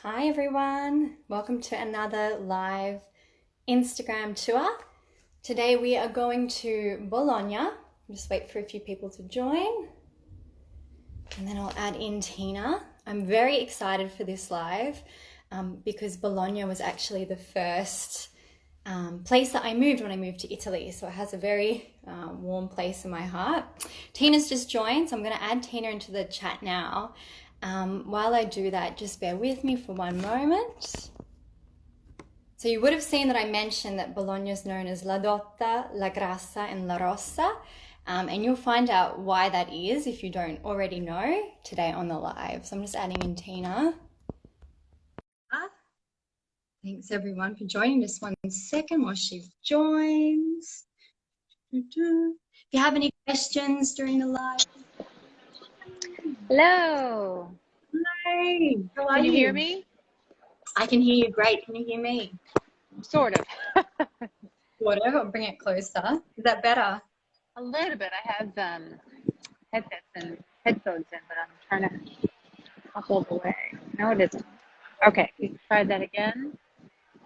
Hi everyone, welcome to another live Instagram tour. Today we are going to Bologna. Just wait for a few people to join and then I'll add in Tina. I'm very excited for this live because Bologna was actually the first place that I moved when I moved to Italy. So it has a very warm place in my heart. Tina's just joined, so I'm going to add Tina into the chat now. While I do that, just bear with me for one moment. So you would have seen that I mentioned that Bologna is known as La Dotta, La Grassa, and La Rossa. And you'll find out why that is if you don't already know today on the live. So I'm just adding in Tina. Thanks everyone for joining. Just 1 second while she joins. If you have any questions during the live. Hello. Hi. How are you? Can you hear me? I can hear you great. Can you hear me? Sort of. Whatever. I'll bring it closer. Is that better? A little bit. I have headsets and headphones in, but I'm trying to hop all the way. No, it isn't. Okay. You try that again.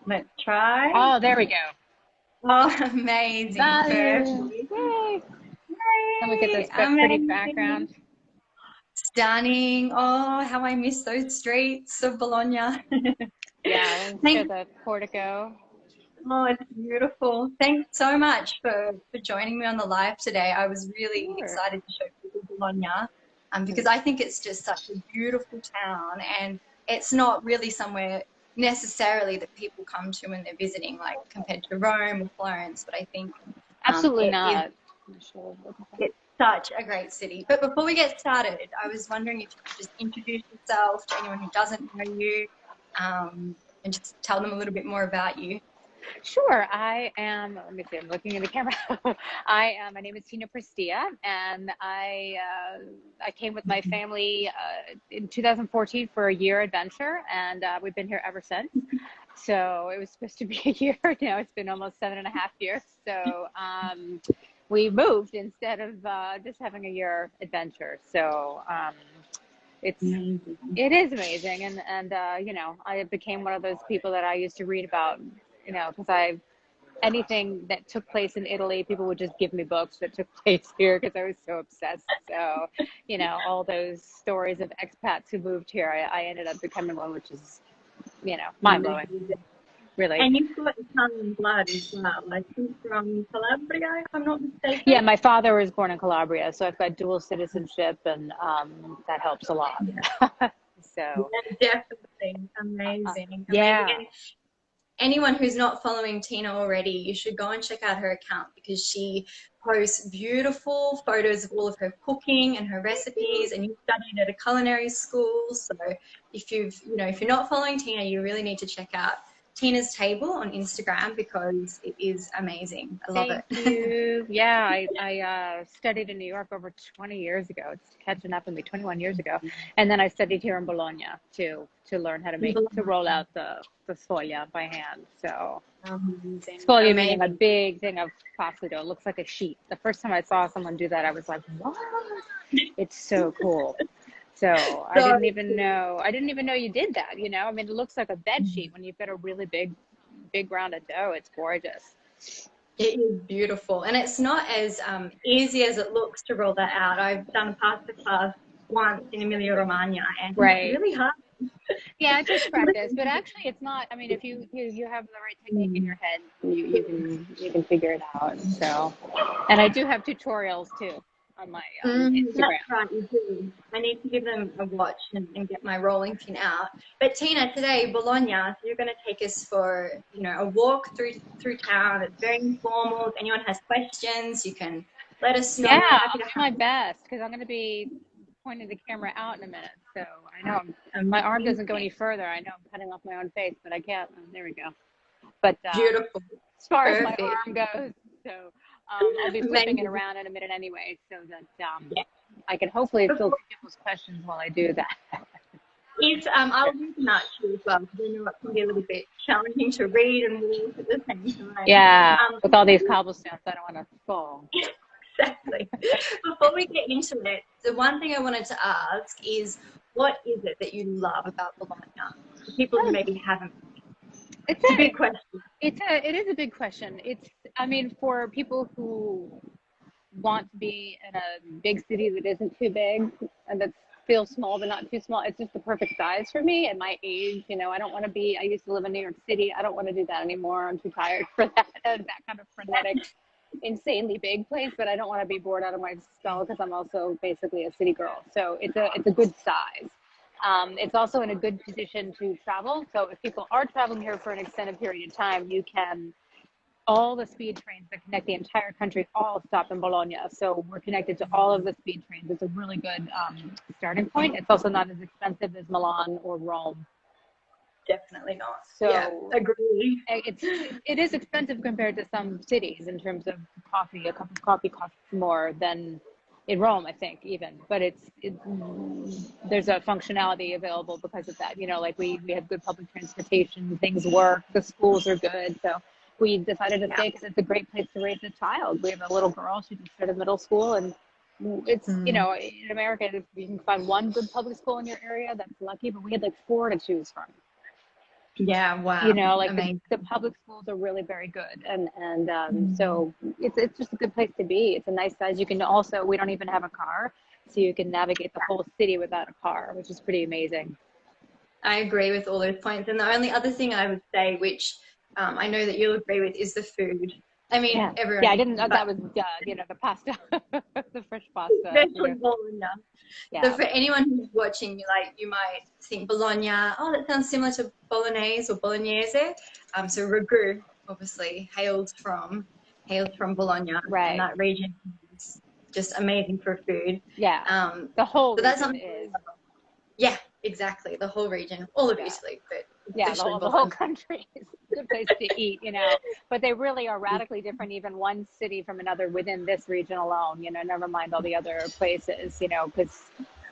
Let's try. Oh, there we go. Oh, amazing. Perfect. Yay. Let me get this Amazing. pretty background. Stunning. Oh, how I miss those streets of Bologna. Yeah, for the portico. Oh, it's beautiful. Thanks so much for joining me on the live today. I was really excited to show people Bologna because I think it's just such a beautiful town, and it's not really somewhere necessarily that people come to when they're visiting, like compared to Rome or Florence, but I think Absolutely not. It's such a great city. But before we get started, I was wondering if you could just introduce yourself to anyone who doesn't know you and just tell them a little bit more about you. Sure. I am, let me see, I'm looking in the camera. My name is Tina Prestia, and I came with my family in 2014 for a year adventure, and we've been here ever since. So it was supposed to be a year. Now it's been almost 7.5 years. So we moved instead of just having a year adventure. So it is amazing. And you know, I became one of those people that I used to read about, you know, because anything that took place in Italy, people would just give me books that took place here because I was so obsessed. So, you know, all those stories of expats who moved here, I ended up becoming one, which is, you know, mind-blowing, really. And you've got Italian blood as well, I think from Calabria, if I'm not mistaken. Yeah, my father was born in Calabria, so I've got dual citizenship, and that helps a lot. So yeah, definitely amazing. Yeah. Amazing. Anyone who's not following Tina already, you should go and check out her account because she posts beautiful photos of all of her cooking and her recipes, and you studied at a culinary school. So if you're not following Tina, you really need to check out Tina's Table on Instagram because it is amazing. I love it. Thank you. Yeah, I studied in New York over 20 years ago. It's catching up with me, 21 years ago. And then I studied here in Bologna to learn how to roll out the sfoglia by hand. So sfoglia meaning a big thing of pasta dough. It looks like a sheet. The first time I saw someone do that, I was like, what? It's so cool. So I didn't even know you did that, you know? I mean, it looks like a bed sheet when you've got a really big rounded dough. It's gorgeous. It is beautiful. And it's not as easy as it looks to roll that out. I've done a pasta class once in Emilia Romagna, and it's really hard. Yeah, it takes practice, but actually it's not. I mean, if you have the right technique in your head, you can figure it out. So, and I do have tutorials too on my Instagram. That's right, you do. I need to give them a watch and get my rolling pin out. But Tina, today, Bologna, so you're going to take us for, you know, a walk through town. It's very informal. If anyone has questions, you can let us know. Yeah, I'll do my best because I'm going to be pointing the camera out in a minute. So I know my arm doesn't go any further. I know I'm cutting off my own face, but I can't. There we go. But beautiful. As far as my arm goes, so I'll be flipping it around in a minute anyway, so that I can hopefully filter people's questions while I do that. I'll read them out to you as well, because I know it can be a little bit challenging to read and walk at the same time. Yeah, with all these cobblestones, I don't want to fall. Exactly. Before we get into it, the one thing I wanted to ask is, what is it that you love about Bologna? for people who maybe haven't? It's a big question. It is a big question. I mean, for people who want to be in a big city that isn't too big and that feels small but not too small, it's just the perfect size for me at my age. You know, I used to live in New York City. I don't want to do that anymore. I'm too tired for that kind of frenetic, insanely big place, but I don't want to be bored out of my skull because I'm also basically a city girl. So it's a good size. It's also in a good position to travel. So if people are traveling here for an extended period of time, all the speed trains that connect the entire country all stop in Bologna. So we're connected to all of the speed trains. It's a really good starting point. It's also not as expensive as Milan or Rome. Definitely not. So yeah, agree. It is expensive compared to some cities in terms of coffee. A cup of coffee costs more than in Rome, I think, even. But there's a functionality available because of that. You know, like we have good public transportation, things work, the schools are good. So we decided to stay because it's a great place to raise a child. We have a little girl; she just started middle school, and it's you know, in America, if you can find one good public school in your area, that's lucky. But we had like 4 to choose from. Yeah, wow. You know, like the public schools are really very good, and so it's just a good place to be. It's a nice size. We don't even have a car, so you can navigate the whole city without a car, which is pretty amazing. I agree with all those points, and the only other thing I would say, which I know that you'll agree with, is the food. I mean, everyone. Yeah, I didn't. That was you know, the pasta, the fresh pasta. Especially Bologna. Yeah. So for anyone who's watching, you might think Bologna. Oh, that sounds similar to Bolognese or Bolognese. So ragu, obviously, hails from Bologna, right? And that region is just amazing for food. Yeah. The whole so region is. Yeah, exactly. The whole region, all of Italy, but the whole country is a good place to eat, you know. But they really are radically different, even one city from another within this region alone. You know, never mind all the other places. You know, because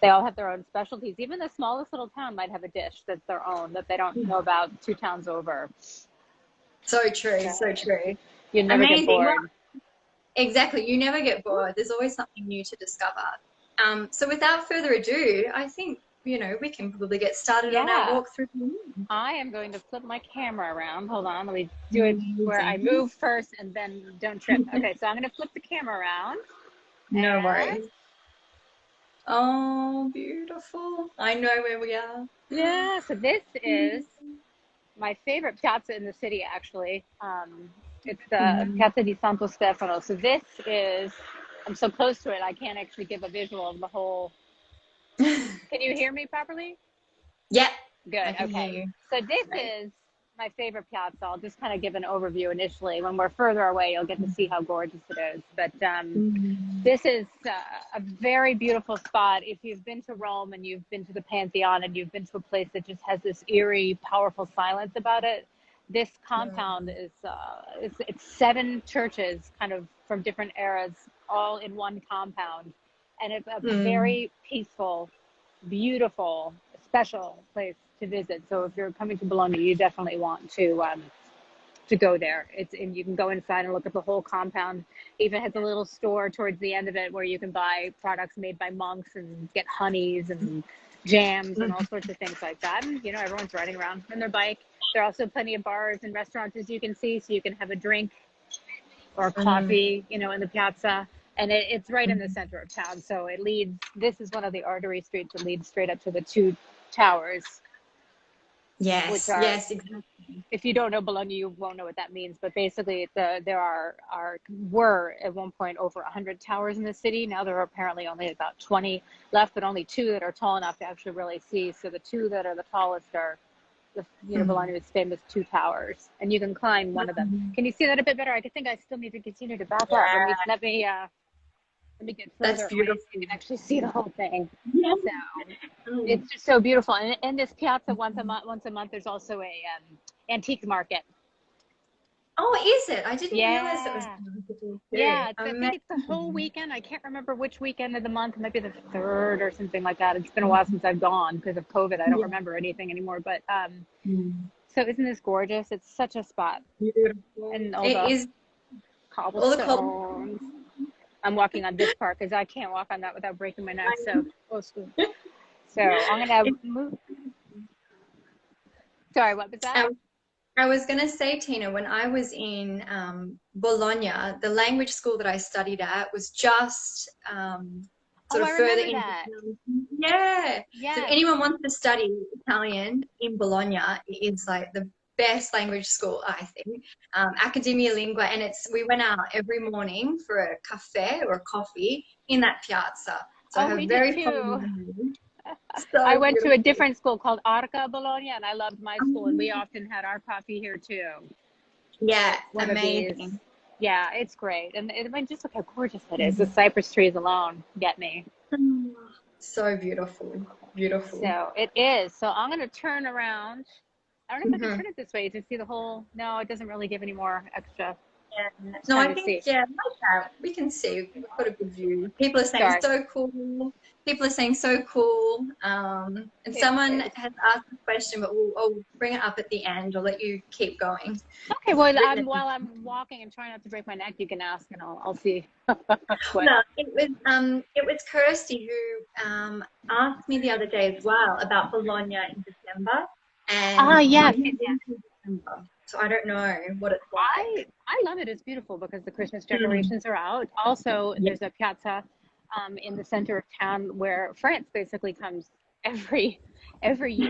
they all have their own specialties. Even the smallest little town might have a dish that's their own that they don't know about 2 towns over. So true, so true. You never get bored. Exactly, you never get bored. There's always something new to discover. So without further ado, I think, you know, we can probably get started on our walk through. I am going to flip my camera around. Hold on, let me do it where I move first and then don't trip. Okay, so I'm going to flip the camera around. No worries. Oh, beautiful. I know where we are. Yeah, so this is my favorite piazza in the city, actually. It's the Piazza di Santo Stefano. So this is, I'm so close to it, I can't actually give a visual of the whole. Can you hear me properly? Yeah. Good. Okay. So this is my favorite piazza. I'll just kind of give an overview initially. When we're further away, you'll get to see how gorgeous it is. But this is a very beautiful spot. If you've been to Rome and you've been to the Pantheon and you've been to a place that just has this eerie, powerful silence about it, this compound is it's 7 churches kind of from different eras, all in one compound. And it's a very peaceful, beautiful, special place to visit. So if you're coming to Bologna, you definitely want to go there. And you can go inside and look at the whole compound. Even has a little store towards the end of it where you can buy products made by monks and get honeys and jams and all sorts of things like that. And, you know, everyone's riding around on their bike. There are also plenty of bars and restaurants, as you can see, so you can have a drink or coffee, you know, in the piazza. And it's right in the center of town. So this is one of the artery streets that leads straight up to the 2 towers. Yes, yes, exactly. If you don't know Bologna, you won't know what that means. But basically, there were at one point over 100 towers in the city. Now there are apparently only about 20 left, but only 2 that are tall enough to actually really see. So the 2 that are the tallest are Bologna's famous 2 towers, and you can climb one of them. Can you see that a bit better? I think I still need to continue to back up. Let me get further away so you can actually see the whole thing. Yeah. So it's just so beautiful. And in this piazza, once a month, there's also a antique market. Oh, is it? I didn't realize it was. Yeah, I think it's the whole weekend. I can't remember which weekend of the month. It might be the 3rd or something like that. It's been a while since I've gone because of COVID. I don't remember anything anymore. But so isn't this gorgeous? It's such a spot. Beautiful. And all the cobblestones. I'm walking on this part because I can't walk on that without breaking my neck. So I'm gonna move. Sorry, what was that? I was going to say, Tina, when I was in Bologna, the language school that I studied at was just Oh, sort of I further remember into that. town. Yeah. So if Yes. anyone wants to study Italian in Bologna, it's like the best language school, I think. Accademia Lingua, and we went out every morning for a cafe or a coffee in that piazza. So I Oh, have we did very fond too. memories. I So went to a beautiful. different school called Arca Bologna, and I loved my school, and we often had our coffee here too. Yeah, One of these. amazing. Yeah, it's great. And I mean, just look how gorgeous it is. The cypress trees alone get me. So beautiful, beautiful. So it is. So I'm going to turn around. I don't know if I can Mhm. turn it this way to see the whole. No, it doesn't really give any more extra Yeah. No, time I to think, see. yeah, like that. We can see. We've got a good view. People are saying Sorry. so cool. People are saying so cool. And It someone is. has asked a question, but I'll bring it up at the end. I'll let you keep going. Okay, It's well, written. while I'm walking and trying not to break my neck, you can ask, and I'll see what. No, it was Kirsty who asked me the other day as well about Bologna in December, Ah, and I've yes, never yes, been yes. to December, so I don't know what it's I like. I love it. It's beautiful because the Christmas Mm. decorations are out. Also, Yeah. there's a piazza in the center of town where France basically comes every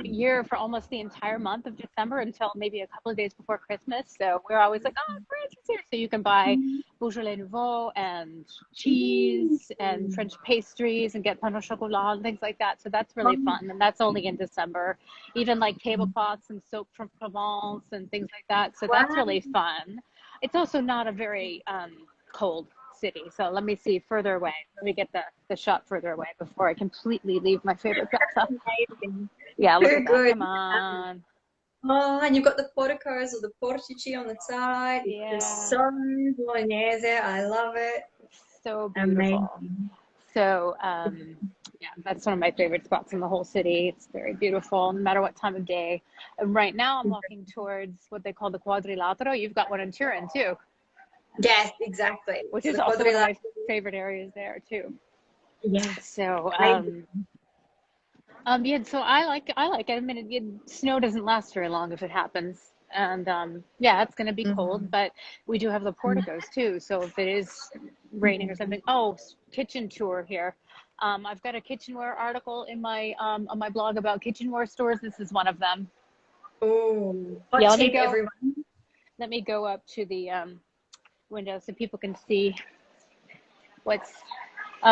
year for almost the entire month of December until maybe a couple of days before Christmas. So we're always like, oh, France is here. So you can buy Beaujolais Nouveau and cheese and Mm. French pastries and get pain au chocolat and things like that. So that's really Oh, fun. And that's only in December. Even like tablecloths and soap from Provence and things like that. So that's wow. really fun. It's also not a very cold city. So let me see further away. Let me get the shot further away before I completely leave my favorite pizza. Amazing. Yeah, look Too at that. good. Come on. Oh, and you've got the porticos or the portici on the side. It's just Yeah. so Bolognese. I love it. So beautiful. Amazing. So, yeah, that's one of my favorite spots in the whole city. It's very beautiful, no matter what time of day. And right now, I'm walking towards what they call the Quadrilatero. You've got one in Turin too, Yes, exactly. which So is the also one of quadrilateral. my favorite areas there too. Yes. So, Amazing. yeah. So I like it. I mean, snow doesn't last very long if it happens, and yeah, it's going to be cold, Mhm. but we do have the porticos too. So if it is raining or something, oh, kitchen tour here. I've got a kitchenware article in my on my blog about kitchenware stores. This is one of them. Oh, Yeah, hot tip, everyone. let me go up to the window so people can see what's.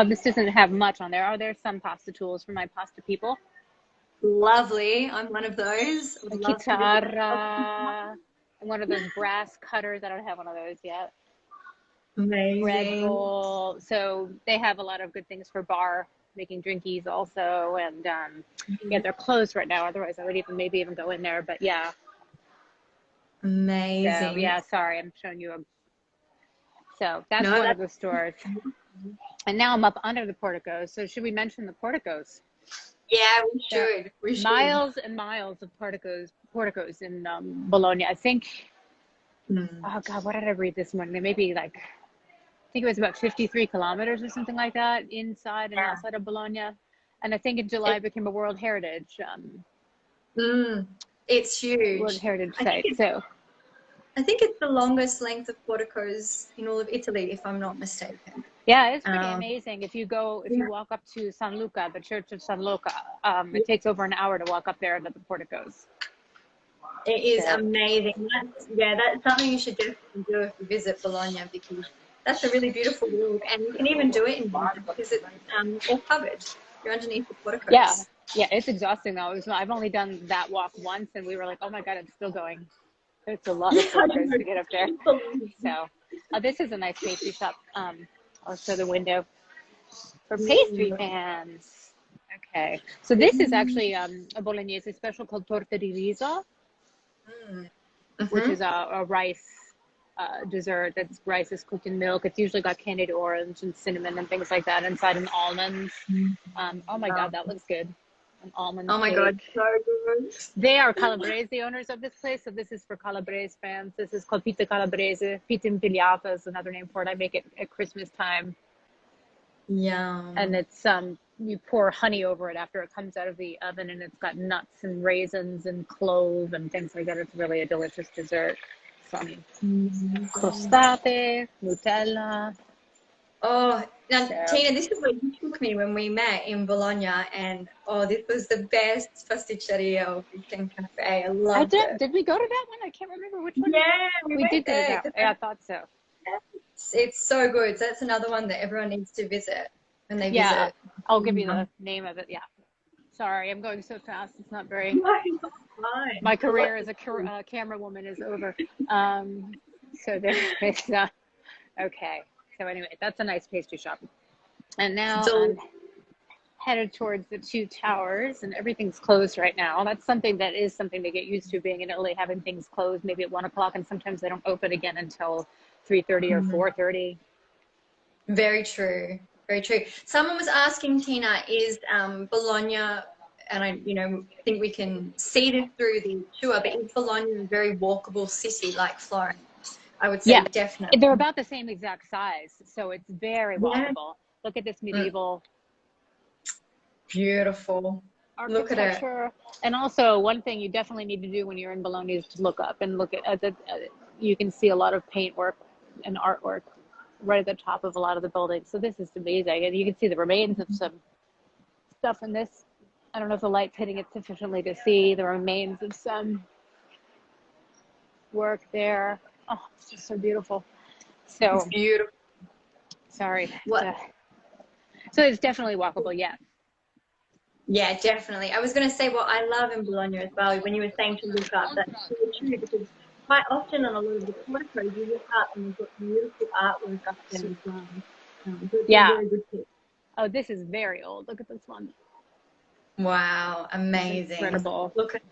This doesn't have much on there. Are there some pasta tools for my pasta people? Lovely. I'm one of those. Would A love to visit. chitarra, and one of those brass cutters. I don't have one of those yet. Bread Amazing. bowl. So they have a lot of good things for bar making drinkies also. And yeah, they're closed right now. Otherwise, I would maybe even go in there. But yeah. So Amazing. yeah, sorry, I'm showing you a. So that's No, one of that's the stores. And now I'm up under the porticos. So should we mention the porticos? yeah, we There are should. We should. miles and miles of porticos in Bologna. I think. Mm. Oh God, what did I read this morning? Maybe like I think it was about 53 kilometers or something like that inside and Yeah. outside of Bologna. And I think in July It, it became a mm, it's World huge. Heritage I think site. it's So I think it's the longest length of porticos in all of Italy, if I'm not mistaken. yeah, it's pretty Um, amazing. If yeah, you walk up to San Luca, the Church of San Luca, yeah, it takes over an hour to walk up there to the porticos. it is So amazing. That's something you should definitely do if you visit Bologna because that's a really beautiful walk, and you can even do it in winter because it's all covered. You're underneath the yeah, porticos. yeah, it's exhausting though. I've only done that walk once, and we were like, oh my God, it's still going. It's a lot of Yeah, I porticos know. to get up there. So this is a nice pastry shop. I'll show the window for pastry Mm, fans. Okay, so this is actually a Bolognese special called torta di riso, mm, which mhm. is a rice dessert. That's rice is cooked in milk. It's usually got candied orange and cinnamon and things like that inside, and almonds. Oh my God, that looks good. An almond Oh my God, cake. so good. They are Calabrese owners of this place, so this is for Calabrese fans. This is called Pita Calabrese. Pita Impigliata is another name for it. I make it at Christmas time. Yum. And it's you pour honey over it after it comes out of the oven, and it's got nuts and raisins and clove and things like that. It's really a delicious dessert. Some crostate, Nutella. Oh, now So Tina, this is where you took me when we met in Bologna, and oh, this was the best pasticceria or fiction cafe. I I loved did. it. Did we go to that one? I can't remember which one. Yeah, we We went did go to there. that one. Yeah, I thought so. It's so good. So that's another one that everyone needs to visit when they Yeah, visit. I'll give you the name of it. Yeah. Sorry, I'm going so fast. It's not very. No, it's fine. My career as a camera woman is over. So there is. Okay. So anyway, that's a nice pastry shop. And now So, I'm headed towards the two towers, and everything's closed right now. That's something that is something to get used to, being in Italy, having things closed maybe at 1 o'clock, and sometimes they don't open again until 3:30 or 4:30. very true. Very true. Someone was asking, Tina, is Bologna, and I think we can see this through the tour, but is Bologna a very walkable city like Florence? I would say Yeah, definitely. they're about the same exact size, so it's very Yeah. walkable. Look at this medieval Beautiful. Look at it. architecture. And also, one thing you definitely need to do when you're in Bologna is to look up and look at you can see a lot of paintwork and artwork right at the top of a lot of the buildings. So this is amazing. And you can see the remains of some stuff in this. I don't know if the light's hitting it sufficiently to see the remains of some work there. Oh, it's just so beautiful. So It's beautiful. sorry. What? So it's definitely walkable, yeah. Yeah, definitely. I was going to say what I love in Bologna as well, when you were saying to look up, that's so true, because quite often on a lot of the porticos, you look up and you've got beautiful artwork up there as well. So it's Yeah. a very good tip. Oh, this is very old. Look at this one. Wow, amazing. Incredible. Look at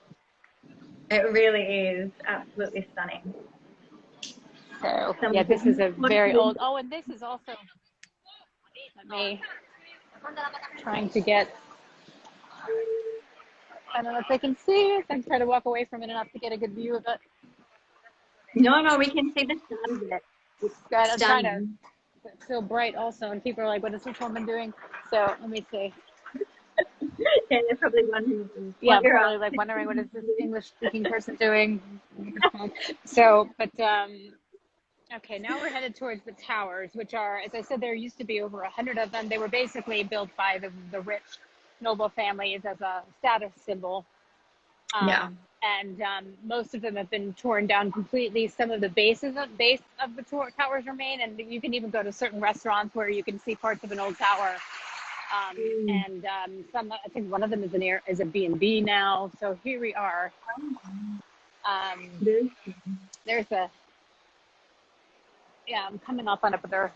it, really is absolutely stunning. So, yeah, this is a very old. Oh, and this is also, let me, trying to get, I don't know if they can see it. I'm trying to walk away from it enough to get a good view of it. No, we can see the sun of it. It's Good. I'm trying to, stunning. it's so bright also, and people are like, what is this woman doing? So, let me see. Yeah, they're probably wondering. Yeah, I'm probably like wondering, what is this English-speaking person doing? So, but, okay, now we're headed towards the towers, which are, as I said, there used to be over 100 of them. They were basically built by the rich noble families as a status symbol. Yeah. And most of them have been torn down completely. Some of the base of the towers remain, and you can even go to certain restaurants where you can see parts of an old tower. And some, I think one of them is a B&B now. So here we are. There's a, yeah, I'm coming up on it, but I'm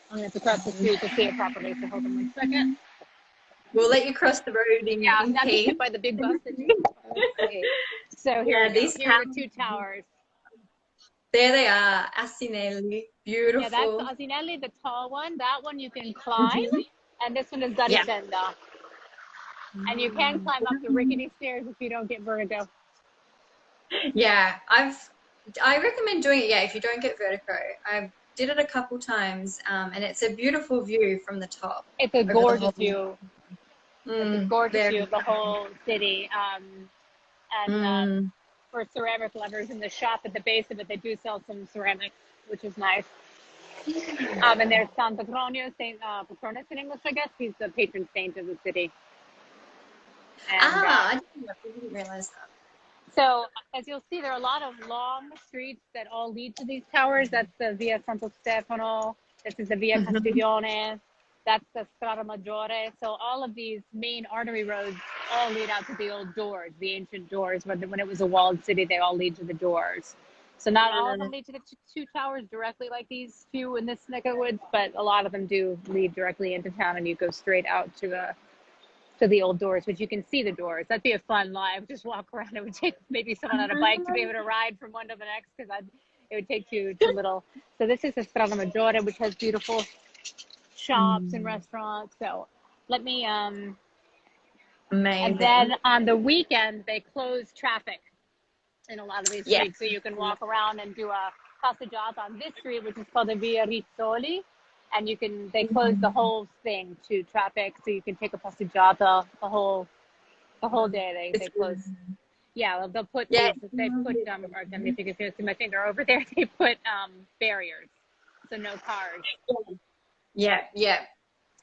going to have to cross the street to see it properly. So hold on 1 second. We'll let you cross the road in not peace. hit by the big bus. So here we go. Here are the two towers. There they are, Asinelli. Beautiful. Yeah, that's Asinelli, the tall one. That one you can climb, and this one is Garisenda. And you can climb up the rickety stairs if you don't get vertigo. Yeah, I recommend doing it. Yeah, if you don't get vertigo, I did it a couple times, and it's a beautiful view from the top. It's a gorgeous view. It's a gorgeous view of the beautiful. whole city. And for ceramic lovers, in the shop at the base of it, they do sell some ceramics, which is nice. And there's San Petronio, Saint Patronus in English, I guess. He's the patron saint of the city. And, I didn't realize that. so, as you'll see, there are a lot of long streets that all lead to these towers. That's the Via Santo Stefano. This is the Via Castiglione. That's the Strada Maggiore. So all of these main artery roads all lead out to the old doors, the ancient doors. When it was a walled city, they all lead to the doors. So not all of them lead to the two towers directly like these few in this neck of the woods, but a lot of them do lead directly into town, and you go straight out to the old doors, which you can see the doors. That'd be a fun live. Just walk around. It would take maybe someone on a bike to be able to ride from one to the next, because it would take too little. So this is the Strada Maggiore, which has beautiful shops and restaurants. So let me Amazing. and then on the weekend they close traffic in a lot of these streets, so you can walk around and do a passeggiata on this street, which is called the Via Rizzoli, and they close the whole thing to traffic, so you can take a passeggiata the whole day. They close. Yeah, they'll put Yeah. they put or if you can see my finger over there, they put barriers, so no cars Yeah.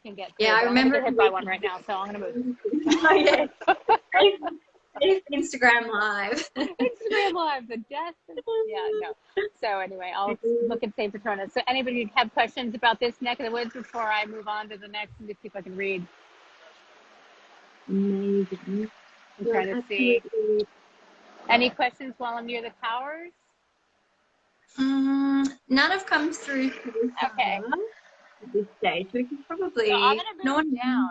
can get through. Yeah, I remember I'm gonna get hit by one right now, so I'm gonna move. Oh, yeah. Instagram Live. Instagram Live, the death. Yeah, no. So anyway, I'll look at St. Petronas. So anybody have questions about this neck of the woods before I move on to the next and just see if I can read? Amazing. I'm trying to see. Any questions while I'm near the towers? None have come through. Okay. At this stage, we can probably. So I'm gonna move down.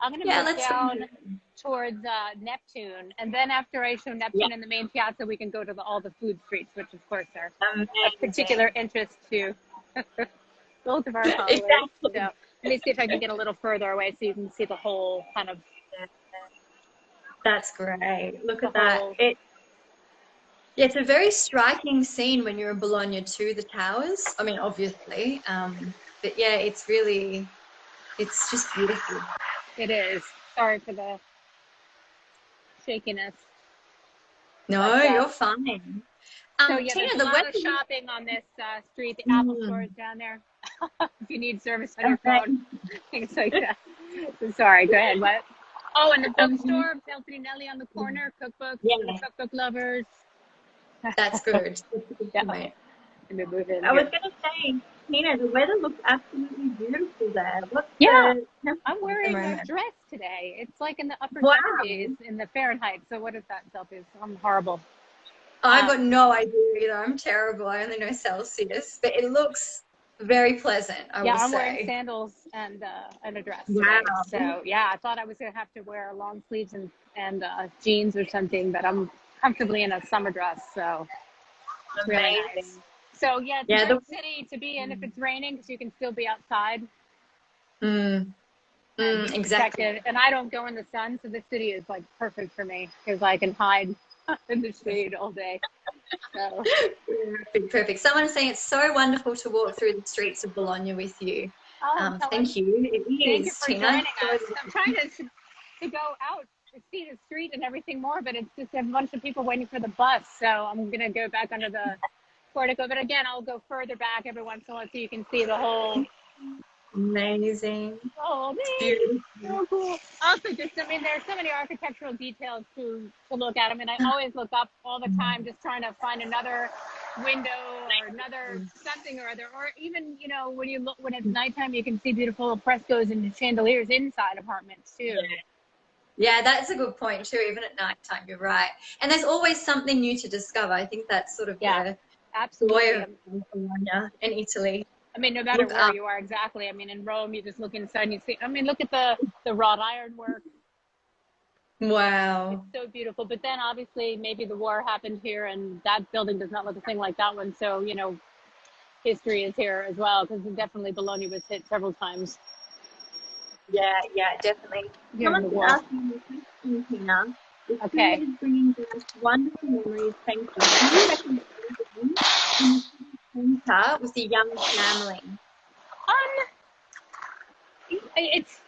I'm gonna move down move. towards Neptune, and then after I show Neptune in the main piazza, we can go to all the food streets, which of course are of particular interest to both of our followers. Exactly. So let me see if I can get a little further away so you can see the whole kind of. That's great. Look at that. It's a very striking scene when you're in Bologna too, the towers. I mean, obviously, but yeah, it's just beautiful. It is. Sorry for the shakiness. No, But, you're fine. So yeah, Tina, there's a lot of shopping on this street. The Apple store is down there. If you need service on your phone, things like that. So sorry, go ahead. What? Oh, and the bookstore, Peltrinelli on the corner, cookbooks, cookbook lovers. That's good. Yeah. Point. And we move in I was going to say, Tina, the weather looks absolutely beautiful there. I'm wearing a dress today. It's like in the upper 70s in the Fahrenheit. So what is that, Celsius? I'm horrible. I've got no idea either. I'm terrible. I only know Celsius, but it looks very pleasant. I will say. I'm wearing sandals and a dress today. Wow. So yeah, I thought I was gonna have to wear long sleeves and jeans or something, but I'm comfortably in a summer dress. So really nice. So yeah, it's a great city to be in if it's raining because you can still be outside. Exactly. And I don't go in the sun, so this city is like perfect for me because I can hide in the shade all day. So. Perfect. Someone is saying it's so wonderful to walk through the streets of Bologna with you. Thank you. It is, thank you for Tina. joining us. I'm trying to go out to see the street and everything more, but it's just a bunch of people waiting for the bus. So I'm gonna go back under the portico. But again, I'll go further back every once in a while so you can see the whole. Amazing. Oh, so cool. Also, there's so many architectural details to look at. I mean, I always look up all the time, just trying to find another window or another something or other. Or even, when it's nighttime, you can see beautiful frescoes and chandeliers inside apartments too. Yeah, that's a good point too. Even at nighttime, you're right. And there's always something new to discover. I think that's sort of the joy of Bologna in Italy. I mean, no matter where you are, exactly. I mean, in Rome, you just look inside and you see, look at the wrought iron work. Wow. It's so beautiful. But then obviously maybe the war happened here and that building does not look a thing like that one. So, history is here as well because definitely Bologna was hit several times. Yeah, definitely. Someone's asking me a question, Tina. Okay. Is bringing back wonderful memories. Thank you. Can you recommend with the young family? It's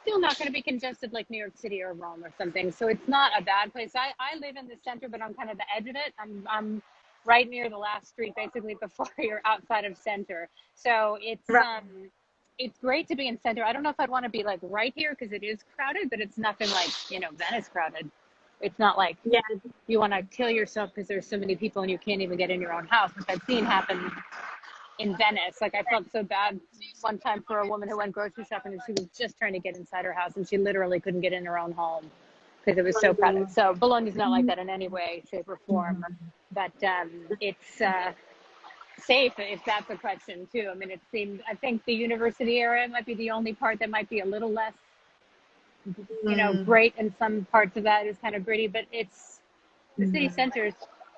still not going to be congested like New York City or Rome or something. So it's not a bad place. I live in the center, but I'm kind of the edge of it. I'm right near the last street, basically before you're outside of center. So it's great to be in center. I don't know if I'd want to be like right here because it is crowded, but it's nothing like, Venice crowded. It's not like you want to kill yourself because there's so many people and you can't even get in your own house, which I've seen happen in Venice. Like I felt so bad one time for a woman who went grocery shopping and she was just trying to get inside her house and she literally couldn't get in her own home because it was so crowded. So Bologna's not like that in any way, shape or form, but it's safe if that's a question too. I mean, I think the university area might be the only part that might be a little less great, and some parts of that is kind of gritty, but the city center is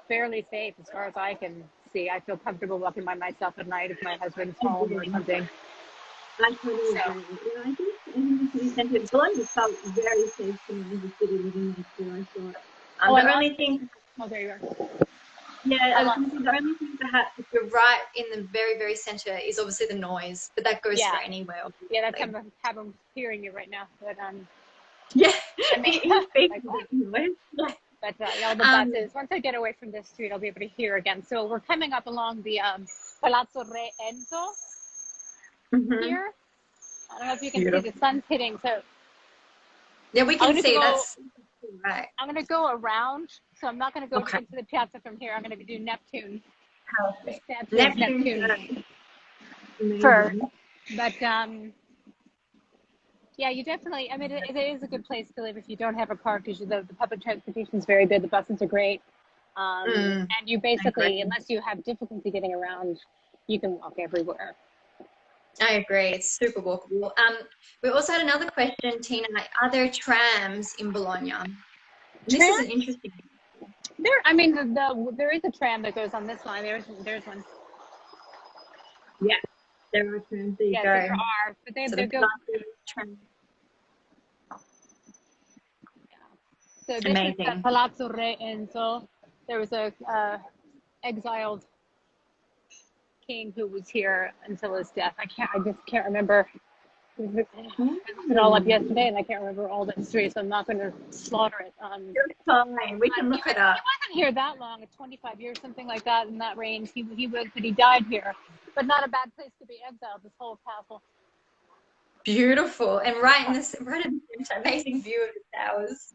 fairly safe as far as I can see. I feel comfortable walking by myself at night if my husband's home or something. I totally agree. I think in the city center, Bologna felt very safe to me in the city living next door. I thought. The only thing. Oh, there you are. Yeah, I was going to say the only thing perhaps If you're right in the very, very center is obviously the noise, but that goes for anywhere. Obviously. Yeah, that's how I'm hearing you right now. But yeah, I mean, but all the buses. Once I get away from this street, I'll be able to hear again. So we're coming up along the Palazzo Re Enzo here. I don't know if you can see the sun's hitting. So yeah, we can see that's right. I'm going to go around, so I'm not going to go into the piazza from here. I'm going to do Neptune. Neptune first. But yeah, you definitely. I mean, it is a good place to live if you don't have a car because the public transportation is very good. The buses are great, and you basically, unless you have difficulty getting around, you can walk everywhere. I agree. It's super walkable. We also had another question, Tina. Are there trams in Bologna? This is an interesting. There is a tram that goes on this line. There's one. Yeah, there are trams. There you go. There are, but they go. Tram. So this is the Palazzo Re Enzo. There was a exiled king who was here until his death. I just can't remember. We looked it all up yesterday, and I can't remember all the history, so I'm not going to slaughter it. You're fine. We can look it up. He wasn't here that long, 25 years, something like that, in that range. He was, but he died here. But not a bad place to be exiled. This whole castle. Beautiful, and right in the center, amazing view of the towers.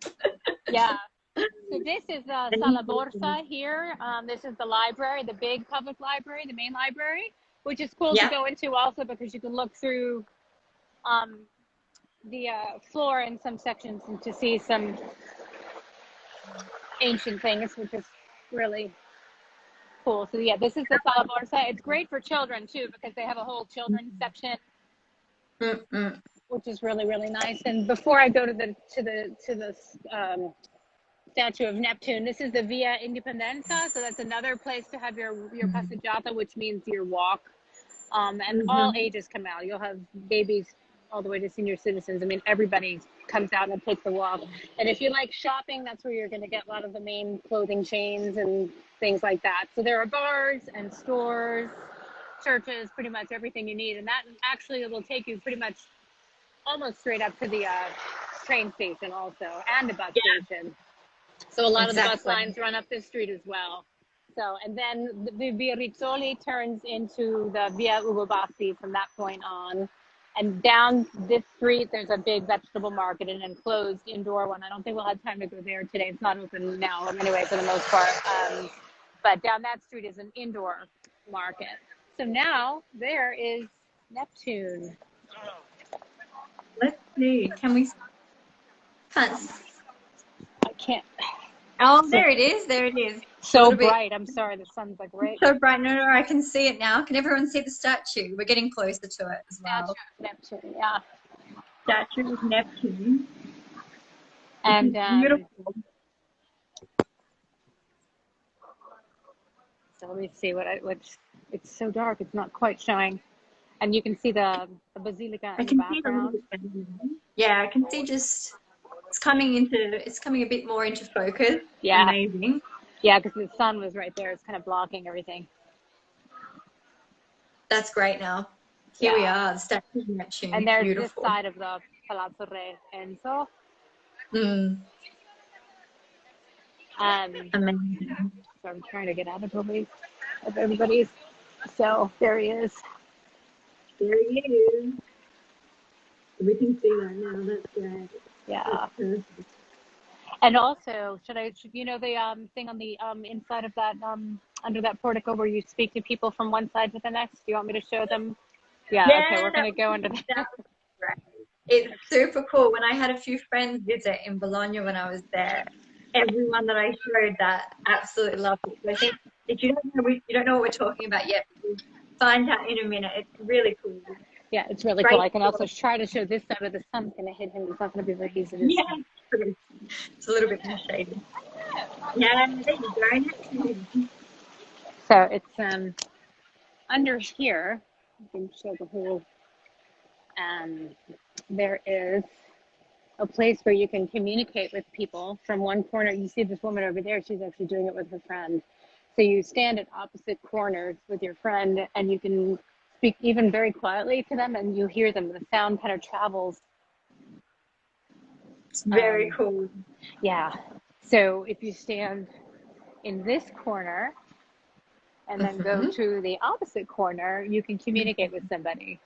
Yeah. So this is Sala Borsa here. This is the library, the big public library, the main library, which is cool to go into also because you can look through the floor in some sections and to see some ancient things, which is really cool. So yeah, this is the Sala Borsa. It's great for children too because they have a whole children's section, which is really, really nice. And before I go to the statue of Neptune, this is the Via Indipendenza, so that's another place to have your passeggiata, which means your walk. And all ages come out. You'll have babies all the way to senior citizens. I mean, everybody comes out and takes a walk. And if you like shopping, that's where you're going to get a lot of the main clothing chains and things like that. So there are bars and stores, churches, pretty much everything you need. And that actually will take you pretty much almost straight up to the train station also, and the bus station. So a lot of the bus lines run up this street as well. So, and then the Via Rizzoli turns into the Via Ugo Bassi from that point on. And down this street, there's a big vegetable market, an enclosed indoor one. I don't think we'll have time to go there today. It's not open now, anyway, for the most part. But down that street is an indoor market. So now there is Neptune. Let's see. Can we? I can't. Oh, there it is. There it is. So bright. I'm sorry. The sun's like right. So bright. No, I can see it now. Can everyone see the statue? We're getting closer to it as well. Statue of Neptune. Yeah. Statue of Neptune. And beautiful. So let me see what's. It's so dark. It's not quite showing. And you can see the Basilica in the background. Yeah, I can see just it's coming a bit more into focus. Yeah. Amazing. Yeah, because the sun was right there. It's kind of blocking everything. That's great now. Here we are, the statue of Neptune. And there's beautiful. this side of the Palazzo Re Enzo. Amazing. So I'm trying to get out of everybody's. So there he is. There he is. We can see right now. That's great. Yeah. And also, should the thing on the inside of that under that portico where you speak to people from one side to the next? Do you want me to show them? Yeah. Okay, we're gonna go into that. It's super cool. When I had a few friends visit in Bologna when I was there, everyone that I showed that absolutely loved it. So I think if you don't know what we're talking about yet, we'll find out in a minute. It's really cool. Yeah, it's really cool. I can also try to show this side where the sun's going to hit him. It's not going to be very easy to see. Yeah, it's a little bit more shady. Yeah, there you go. So it's under here. I can show the whole. There is a place where you can communicate with people from one corner. You see this woman over there. She's actually doing it with her friend. So you stand at opposite corners with your friend, and you can speak even very quietly to them, and you hear them. The sound kind of travels. It's very cool. Yeah. So if you stand in this corner and then go to the opposite corner, you can communicate with somebody.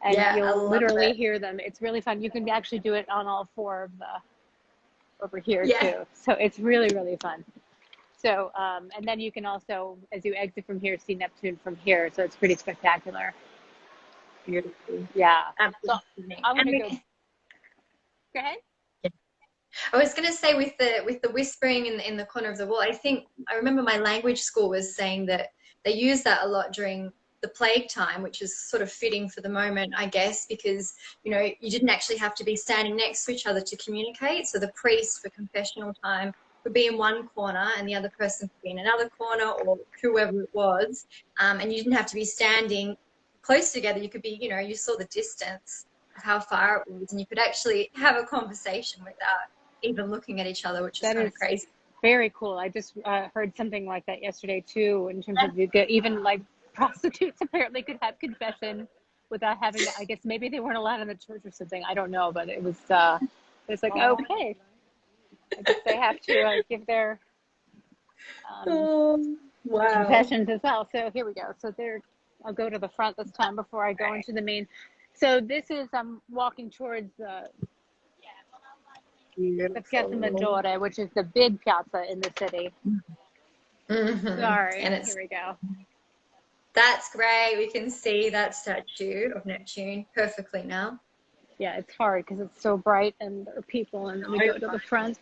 And you'll literally hear them. It's really fun. You can actually do it on all four of the over here too. So it's really, really fun. So, and then you can also, as you exit from here, see Neptune from here. So it's pretty spectacular. Beautiful. Yeah. Absolutely. So I'm going to go. Go ahead. I was going to say with the whispering in the corner of the wall, I remember my language school was saying that they use that a lot during the plague time, which is sort of fitting for the moment, I guess, because, you didn't actually have to be standing next to each other to communicate. So the priest for confessional time would be in one corner and the other person could be in another corner, or whoever it was. And you didn't have to be standing close together. You could be, you saw the distance of how far it was, and you could actually have a conversation without even looking at each other, which is kind of crazy. Very cool. I just heard something like that yesterday too, in terms of even like prostitutes apparently could have confession without having to, I guess maybe they weren't allowed in the church or something. I don't know, but it was it's like, okay, I guess they have to give their confessions as well. So here we go. So I'll go to the front this time before I go into the main. So this is walking towards the Piazza Maggiore, which is the big piazza in the city. Sorry, and here we go. That's great. We can see that statue of Neptune perfectly now. Yeah, it's hard because it's so bright and there are people, and then we go to the front.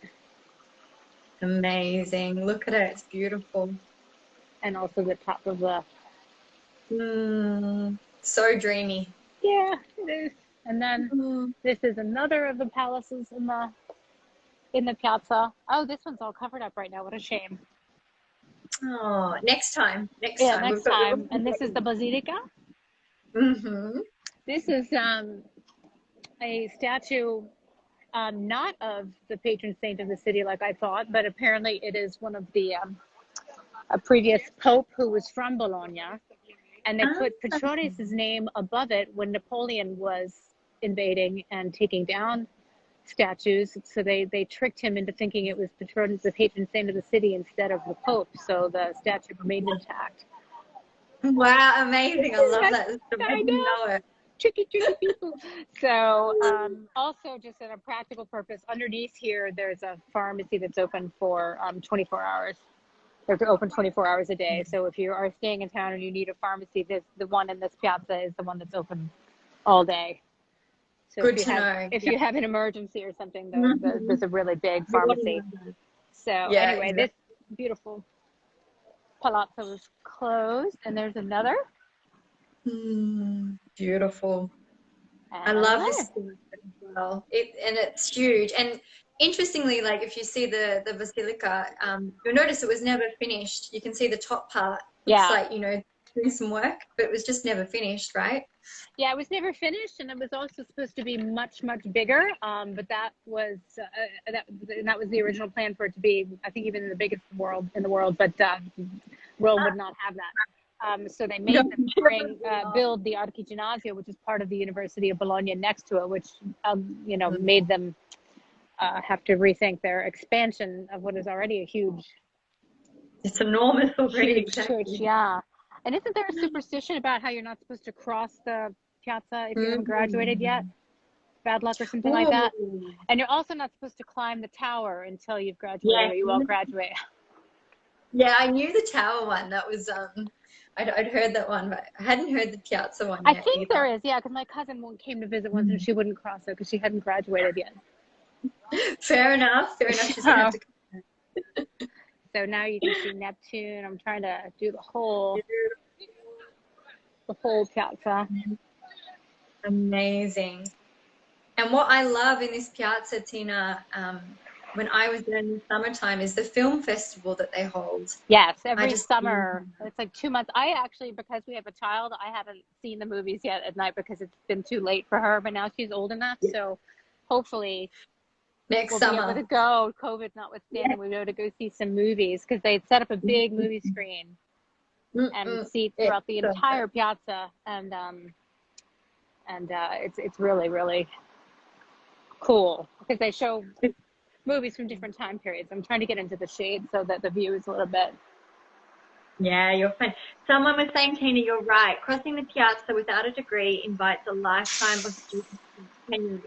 Amazing. Look at it. It's beautiful. And also the top of the... so dreamy. Yeah, it is. And then this is another of the palaces in the piazza. Oh, this one's all covered up right now. What a shame. Oh, next time. Next time. And this is the Basilica. This is a statue, not of the patron saint of the city like I thought, but apparently it is one of the a previous pope who was from Bologna. And they put Petronius' name above it when Napoleon was invading and taking down statues. So they tricked him into thinking it was Petronius, the patron saint of the city, instead of the Pope. So the statue remained intact. Wow, amazing. I love that. I didn't know it. Tricky people. So also just in a practical purpose, underneath here, there's a pharmacy that's open for 24 hours. They're open 24 hours a day. So if you are staying in town and you need a pharmacy, the one in this piazza is the one that's open all day. So good to know. If you have an emergency or something, there's a really big pharmacy. So anyway, this beautiful palazzo is closed, and there's another. Beautiful. I love this as well. It's huge. And interestingly, like if you see the Basilica, you'll notice it was never finished. You can see the top part. It's like, doing some work, but it was just never finished, right? Yeah, it was never finished, and it was also supposed to be much, much bigger. But that was that was the original plan for it to be, I think, even the biggest in the world. But Rome would not have that. So they made them build the Archiginnasio, which is part of the University of Bologna next to it, which made them have to rethink their expansion of what is already a huge. It's enormous already. Huge church, yeah. And isn't there a superstition about how you're not supposed to cross the piazza if you haven't graduated yet? Bad luck or something like that. And you're also not supposed to climb the tower until you've graduated, or you won't graduate. Yeah, I knew the tower one. That was I'd heard that one, but I hadn't heard the piazza one yet. I think there is, yeah, because my cousin came to visit once and she wouldn't cross it because she hadn't graduated yet. Fair enough. She's gonna have to. So now you can see Neptune. I'm trying to do the whole piazza. Amazing. And what I love in this piazza, Tina, when I was there in the summertime, is the film festival that they hold. Yes, every summer. It's like 2 months. I actually, because we have a child, I haven't seen the movies yet at night because it's been too late for her. But now she's old enough, so hopefully Next we'll be able summer. to go, COVID notwithstanding, we'll be able to go see some movies because they'd set up a big movie screen and seats throughout the entire piazza, and it's really, really cool because they show movies from different time periods. I'm trying to get into the shade so that the view is a little bit. Yeah, you're fine. Someone was saying, Tina, you're right. Crossing the piazza without a degree invites a lifetime of student tenure.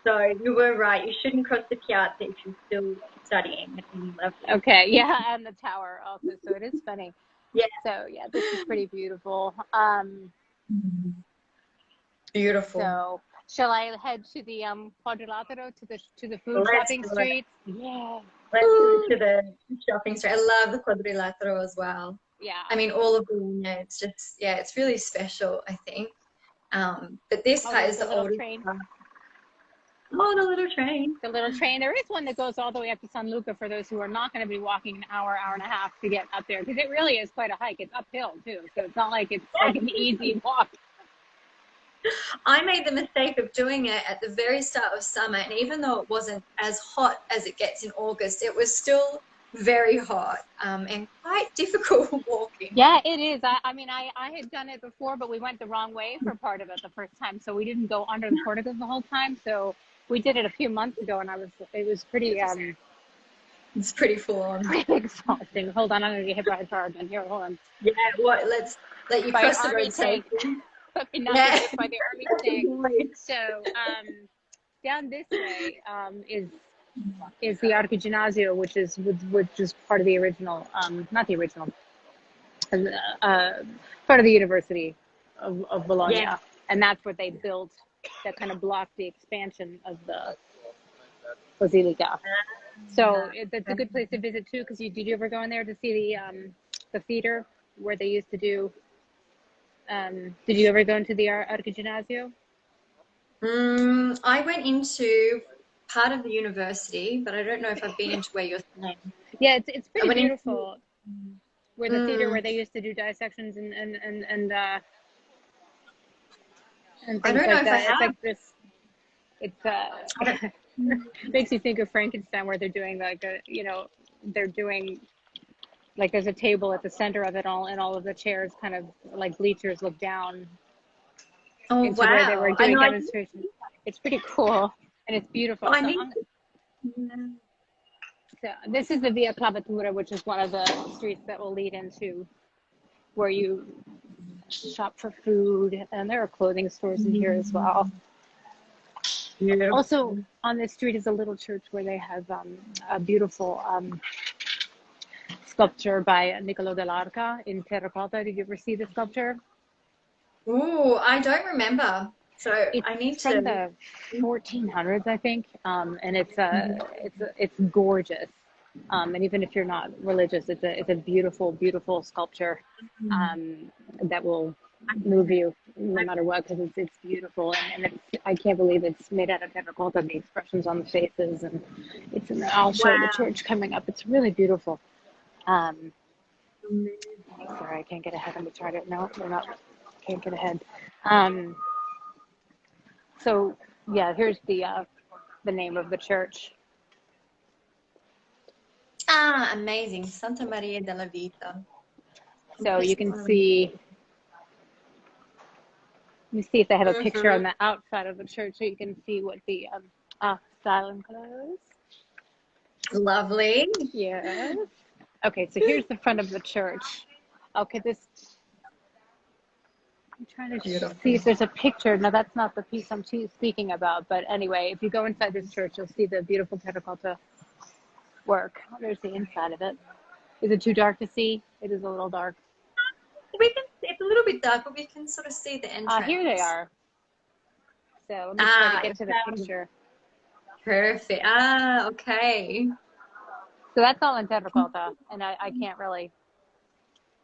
So you were right. You shouldn't cross the piazza if you're still studying at any level. Okay, yeah, and the tower also. So it is funny. Yeah. So yeah, this is pretty beautiful. Beautiful. So shall I head to the quadrilatero, to the food shopping streets? Yeah. Let's go to the shopping street. I love the quadrilatero as well. Yeah. I mean, all of Bologna. It's just, yeah, it's really special, I think. But this part is the oldest train. Oh, the little train. The little train. There is one that goes all the way up to San Luca for those who are not going to be walking an hour and a half to get up there, because it really is quite a hike. It's uphill too, so it's not like it's like an easy walk. I made the mistake of doing it at the very start of summer, and even though it wasn't as hot as it gets in August, it was still very hot and quite difficult walking. Yeah, it is. I mean, I had done it before, but we went the wrong way for part of it the first time, so we didn't go under the porticos the whole time. So we did it a few months ago, and it was pretty it's pretty full on. Pretty exhausting. Hold on, I'm gonna get hit by a car again. Here, hold on. Yeah, let's let you cross the road safely. Let me not get hit by the army tank. So down this way is the Archiginnasio, which is part of the original, not the original, part of the University of Bologna, Yeah. and that's what they built. That kind of blocked the expansion of the Basilica. So it's a good place to visit too, because did you ever go in there to see the theater where they used to do? Did you ever go into the Archiginnasio? I went into part of the university, but I don't know if I've been into where you're saying. Yeah, it's pretty beautiful. Where the theater where they used to do dissections and things I don't know like if that. I have. It's like this. It's makes you think of Frankenstein, where they're doing they're doing like there's a table at the center of it all, and all of the chairs kind of like bleachers look down. Oh, into wow. where they were doing demonstrations. It's pretty cool and it's beautiful. So this is the Via Clavatura, which is one of the streets that will lead into where you shop for food, and there are clothing stores in here as well. Yeah. Also on this street is a little church where they have a beautiful sculpture by Niccolò dell'Arca in terracotta. Did you ever see the sculpture? Oh, I don't remember. So It's I need from to. the 1400s, I think, and it's gorgeous. And even if you're not religious, it's a beautiful, beautiful sculpture that will move you no matter what, because it's beautiful, and I can't believe it's made out of terracotta. The expressions on the faces, and I'll show the church coming up. It's really beautiful. Sorry, I can't get ahead. Let me try to. No, we're not. Can't get ahead. So yeah, here's the name of the church. Ah, amazing. Santa Maria della Vita. So you can see. Let me see if they have a picture on the outside of the church, so you can see what the silent close. Lovely. Yes. Okay, so here's the front of the church. Okay, I'm trying to see if there's a picture. No, that's not the piece I'm speaking about. But anyway, if you go inside this church, you'll see the beautiful terracotta work. There's the inside of it. Is it too dark to see? It is a little dark. It's a little bit dark, but we can sort of see the entrance. Here they are. So let me try to get to the picture. Perfect. Okay. So that's all in terracotta, and I can't really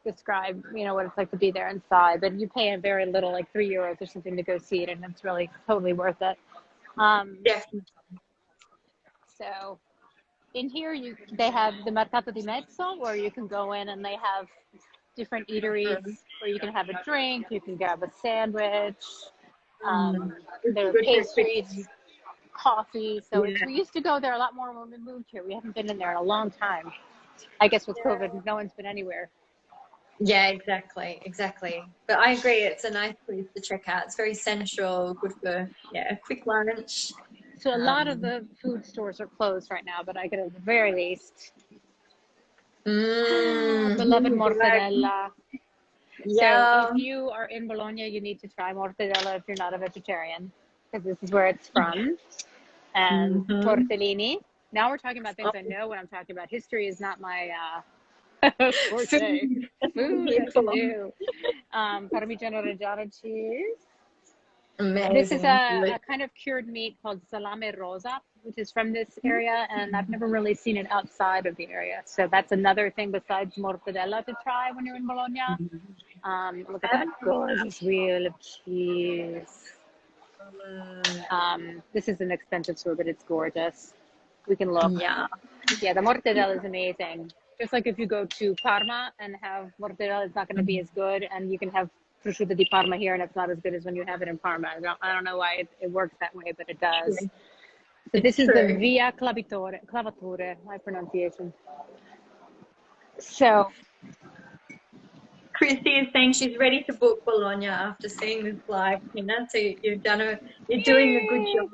describe, what it's like to be there inside, but you pay a very little, like €3 or something, to go see it, and it's really totally worth it. Definitely. So in here, they have the Mercato di Mezzo, where you can go in and they have different eateries where you can have a drink, you can grab a sandwich. There are pastries. coffee. So we used to go there a lot more when we moved here. We haven't been in there in a long time. I guess with COVID, no one's been anywhere. Yeah, exactly. But I agree, it's a nice place to check out. It's very central, good for a quick lunch. So a lot of the food stores are closed right now, but I could at the very least beloved mortadella. Yeah. So if you are in Bologna, you need to try mortadella if you're not a vegetarian, because this is where it's from. And tortellini. Now we're talking about things I know when I'm talking about. History is not my forte. Food, I can do. Parmigiano Reggiano cheese. Amazing. This is a kind of cured meat called Salami rosa, which is from this area, and I've never really seen it outside of the area. So that's another thing besides mortadella to try when you're in Bologna. Look at that gorgeous wheel of cheese. This is an expensive store, but it's gorgeous. We can look. Yeah, the mortadella is amazing. Just like if you go to Parma and have mortadella, it's not going to be as good, and you can have prosciutto di Parma here, and it's not as good as when you have it in Parma. I don't know why it works that way, but it does. So this is the Via Clavatore, my pronunciation. So Christy is saying she's ready to book Bologna after seeing this live, Tina. So you're doing a good job.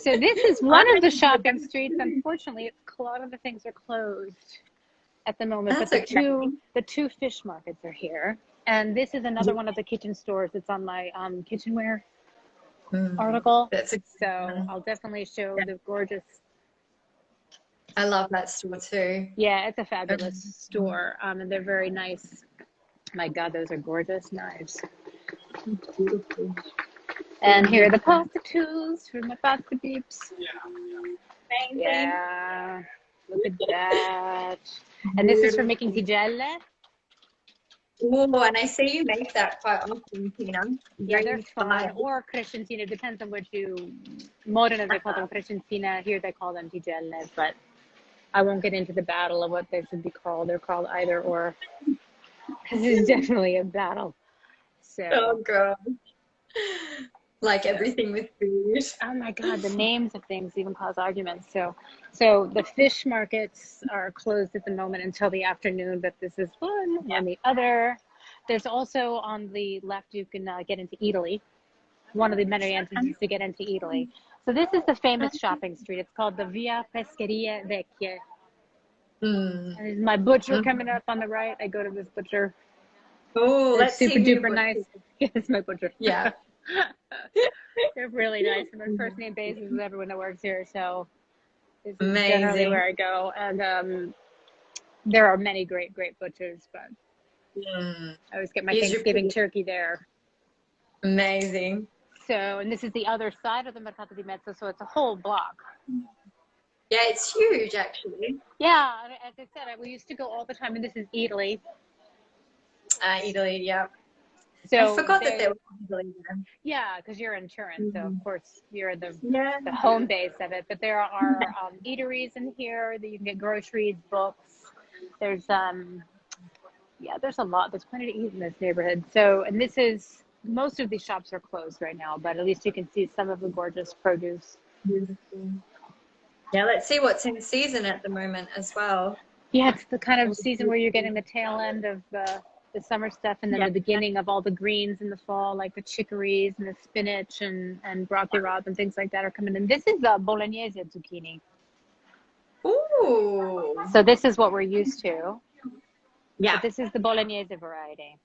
So this is one of the shopping streets. Unfortunately, a lot of the things are closed at the moment, but the two fish markets are here. And this is another one of the kitchen stores. It's on my kitchenware article. So I'll definitely show the gorgeous. I love that store too. Yeah, it's a fabulous store. And they're very nice. My God, those are gorgeous knives. Beautiful. And here are the pasta tools for my pasta peeps. Yeah, look at that. And this is for making tigelle. Oh, and I see you make that quite often, Tina. Yeah, they're fun. Or crescentina, depends on which you. Modena, they call them crescentina. Here they call them tigelle, but I won't get into the battle of what they should be called. They're called either or. This is definitely a battle. So. Oh, God. Like everything with food. Oh my God, the names of things even cause arguments. So the fish markets are closed at the moment until the afternoon, but this is one. Yeah. And the other, there's also on the left, you can get into Italy. One of the many entrances to get into Italy. So this is the famous shopping street. It's called the Via Pescheria Vecchie. And there's my butcher coming up on the right. I go to this butcher. Oh, that's super duper nice. It's my butcher. Yeah. They're really nice. I'm on first name basis with everyone that works here, so this is generally where I go. And there are many great butchers, but I always get my Thanksgiving turkey there. Amazing. So, and this is the other side of the Mercato di Mezzo, so it's a whole block. Yeah, it's huge, actually. Yeah, as I said, we used to go all the time, and this is Italy. Italy, yeah. So I forgot that there was Italy there. Yeah, because you're in Turin, so of course you're the home base of it. But there are eateries in here that you can get groceries, books. There's there's a lot. There's plenty to eat in this neighborhood. So, and this is, most of these shops are closed right now, but at least you can see some of the gorgeous produce. Beautiful. Yeah, let's see what's in season at the moment as well. Yeah, it's the kind of season where you're getting the tail end of the summer stuff, and then the beginning of all the greens in the fall, like the chicories and the spinach and broccoli rabe and things like that are coming in. This is the Bolognese Zucchini. Ooh. So this is what we're used to. Yeah. But this is the Bolognese variety.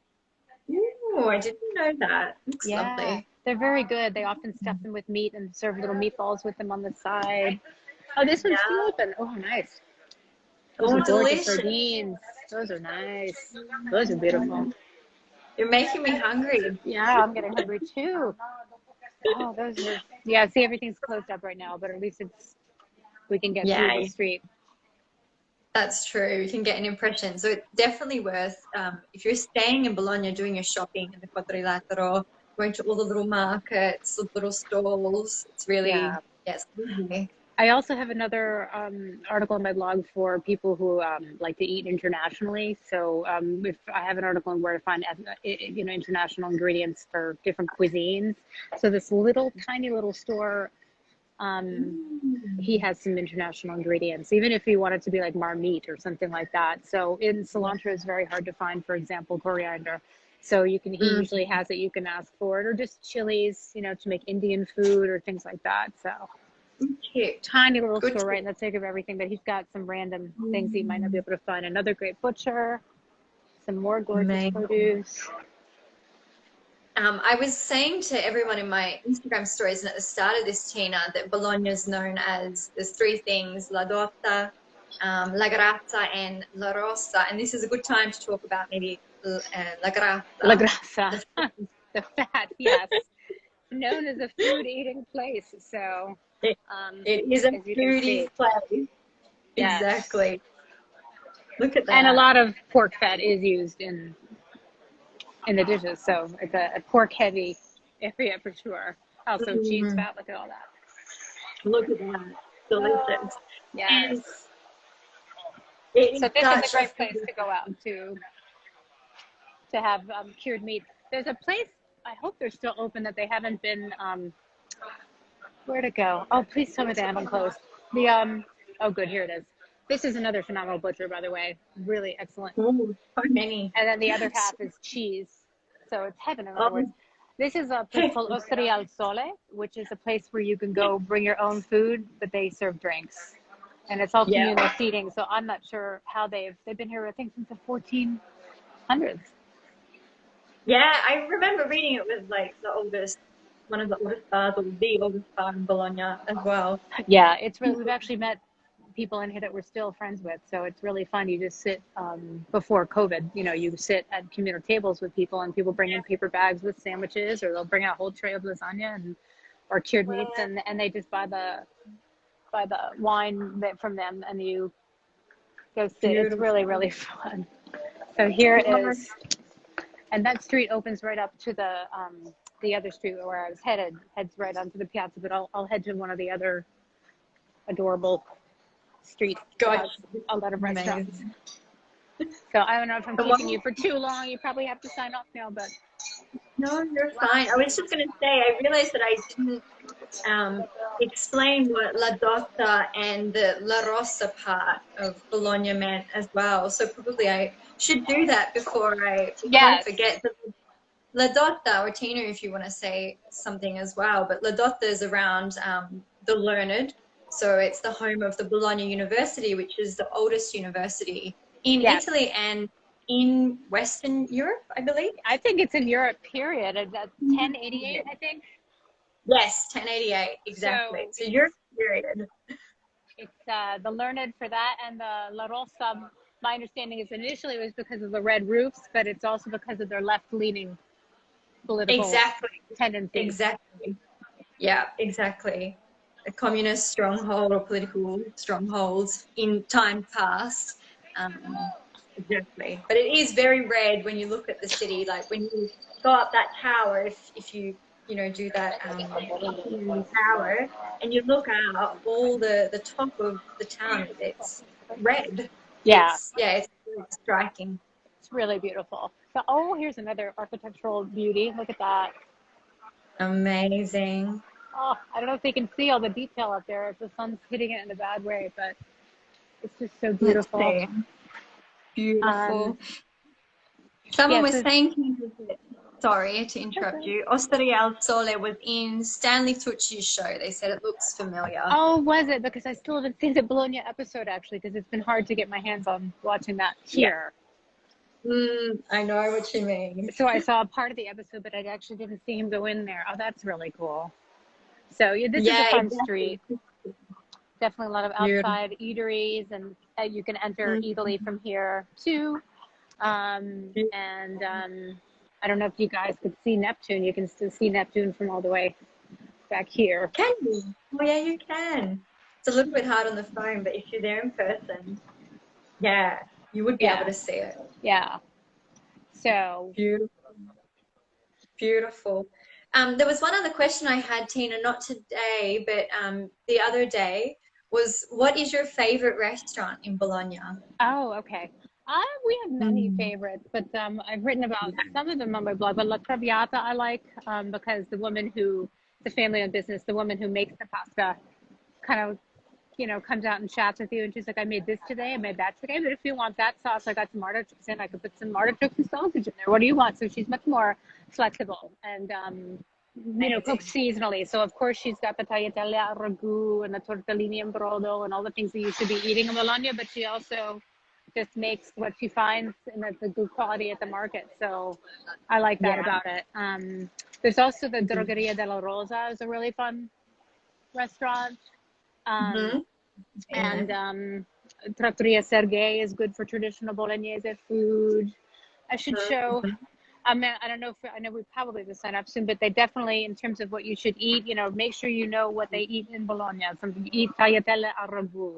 Ooh, I didn't know that. Looks lovely. They're very good. They often stuff them with meat and serve little meatballs with them on the side. Oh, this one's still open. Oh, nice. Those are gorgeous sardines. Those are nice. Those are beautiful. You're making me hungry. Yeah, I'm getting hungry too. Oh, those are. Yeah, see, everything's closed up right now, but at least we can get through the street. That's true. You can get an impression. So it's definitely worth, if you're staying in Bologna, doing your shopping in the Quadrilatero, going to all the little markets, the little stalls. It's really, yes. I also have another article in my blog for people who like to eat internationally. So if I have an article on where to find international ingredients for different cuisines. So this tiny little store He has some international ingredients, even if you want it to be like marmite or something like that. So in cilantro is very hard to find, for example, coriander. So he usually has it, you can ask for it, or just chilies, to make Indian food or things like that. So Cute. tiny little Good store right in the thick of everything, but he's got some random things that you might not be able to find. Another great butcher, some more gorgeous produce. I was saying to everyone in my Instagram stories and at the start of this, Tina, that Bologna is known as there's three things: la dotta, la grassa, and la rossa. And this is a good time to talk about maybe la grassa. La grassa, the fat, yes. Known as a food eating place. So it is a foodie place. Yes. Exactly. Look at that. And a lot of pork fat is used in the dishes, so it's a pork heavy area for sure. Also cheese fat, look at all that. Look at that. Delicious. Yes. And So this is a great place to go out to have cured meat. There's a place, I hope they're still open, that they haven't been, where to go? Oh, please tell me they haven't closed. Oh good, here it is. This is another phenomenal butcher, by the way. Really excellent. so many. And then the other half is cheese. So it's heaven, in other words. This is a place called Osteria al Sole, which is a place where you can go bring your own food, but they serve drinks. And it's all communal seating. So I'm not sure how they've been here, I think, since the 1400s. Yeah, I remember reading it was like one of the oldest bars, or the oldest bar in Bologna as well. Yeah, it's really, we've actually met people in here that we're still friends with, so it's really fun. You just sit before COVID, you sit at communal tables with people, and people bring in paper bags with sandwiches, or they'll bring out a whole tray of lasagna or cured meats, and they just buy the wine from them, and you go sit. Beautiful. It's really, really fun. So here it is, and that street opens right up to the other street where I was heads right onto the piazza, but I'll head to one of the other adorable street. A lot of restaurants. So I don't know if I'm keeping you for too long. You probably have to sign off now, but no, you're fine. I was just going to say, I realized that I didn't explain what la dotta and the la rossa part of Bologna meant as well. So probably I should do that before I forget. La dotta, or Tina, if you want to say something as well, but la dotta is around the learned. So it's the home of the Bologna University, which is the oldest university in Italy and in Western Europe, I believe. I think it's in Europe, period. That's 1088, I think. Yes, 1088, exactly. So Europe, period. It's the learned for that, and the La Rosa, my understanding is initially it was because of the red roofs, but it's also because of their left-leaning political tendencies. Exactly. Yeah, exactly. A communist stronghold or political strongholds in time past. Exactly. But it is very red when you look at the city. Like when you go up that tower, if you do that tower, and you look out, all the top of the town, it's red. Yeah. It's really striking. It's really beautiful. So, here's another architectural beauty. Look at that. Amazing. Oh, I don't know if they can see all the detail up there if the sun's hitting it in a bad way, but it's just so beautiful. Beautiful. Someone was saying, sorry to interrupt you, Osteria al Sole was in Stanley Tucci's show. They said it looks familiar. Oh, was it? Because I still haven't seen the Bologna episode, actually, because it's been hard to get my hands on watching that here. I know what you mean. So I saw a part of the episode, but I actually didn't see him go in there. Oh, that's really cool. So this is a fun street. Definitely a lot of outside eateries, and you can enter easily from here too. And I don't know if you guys could see Neptune. You can still see Neptune from all the way back here. Can you? Oh yeah, you can. It's a little bit hard on the phone, but if you're there in person, you would be able to see it. Yeah. So beautiful. There was one other question I had, Tina, not today, but the other day, was what is your favorite restaurant in Bologna? Oh, okay. We have many favorites, but I've written about some of them on my blog. But La Traviata I like because the woman who the family-owned business, the woman who makes the pasta kind of, comes out and chats with you, and she's like, I made this today, I made that today, but if you want that sauce, I got some artichokes in, I could put some artichokes and sausage in there. What do you want? So she's much more flexible and, cooks seasonally. So of course she's got the tagliatelle al ragu and the tortellini in brodo and all the things that you should be eating in Bologna, but she also just makes what she finds and that's a good quality at the market. So I like that about it. There's also the Drogueria De La Rosa is a really fun restaurant. And Trattoria Sergei is good for traditional Bolognese food. I should show. I don't know I know we probably have to sign up soon, but they definitely, in terms of what you should eat, make sure you know what they eat in Bologna. Something eat tagliatelle al ragu,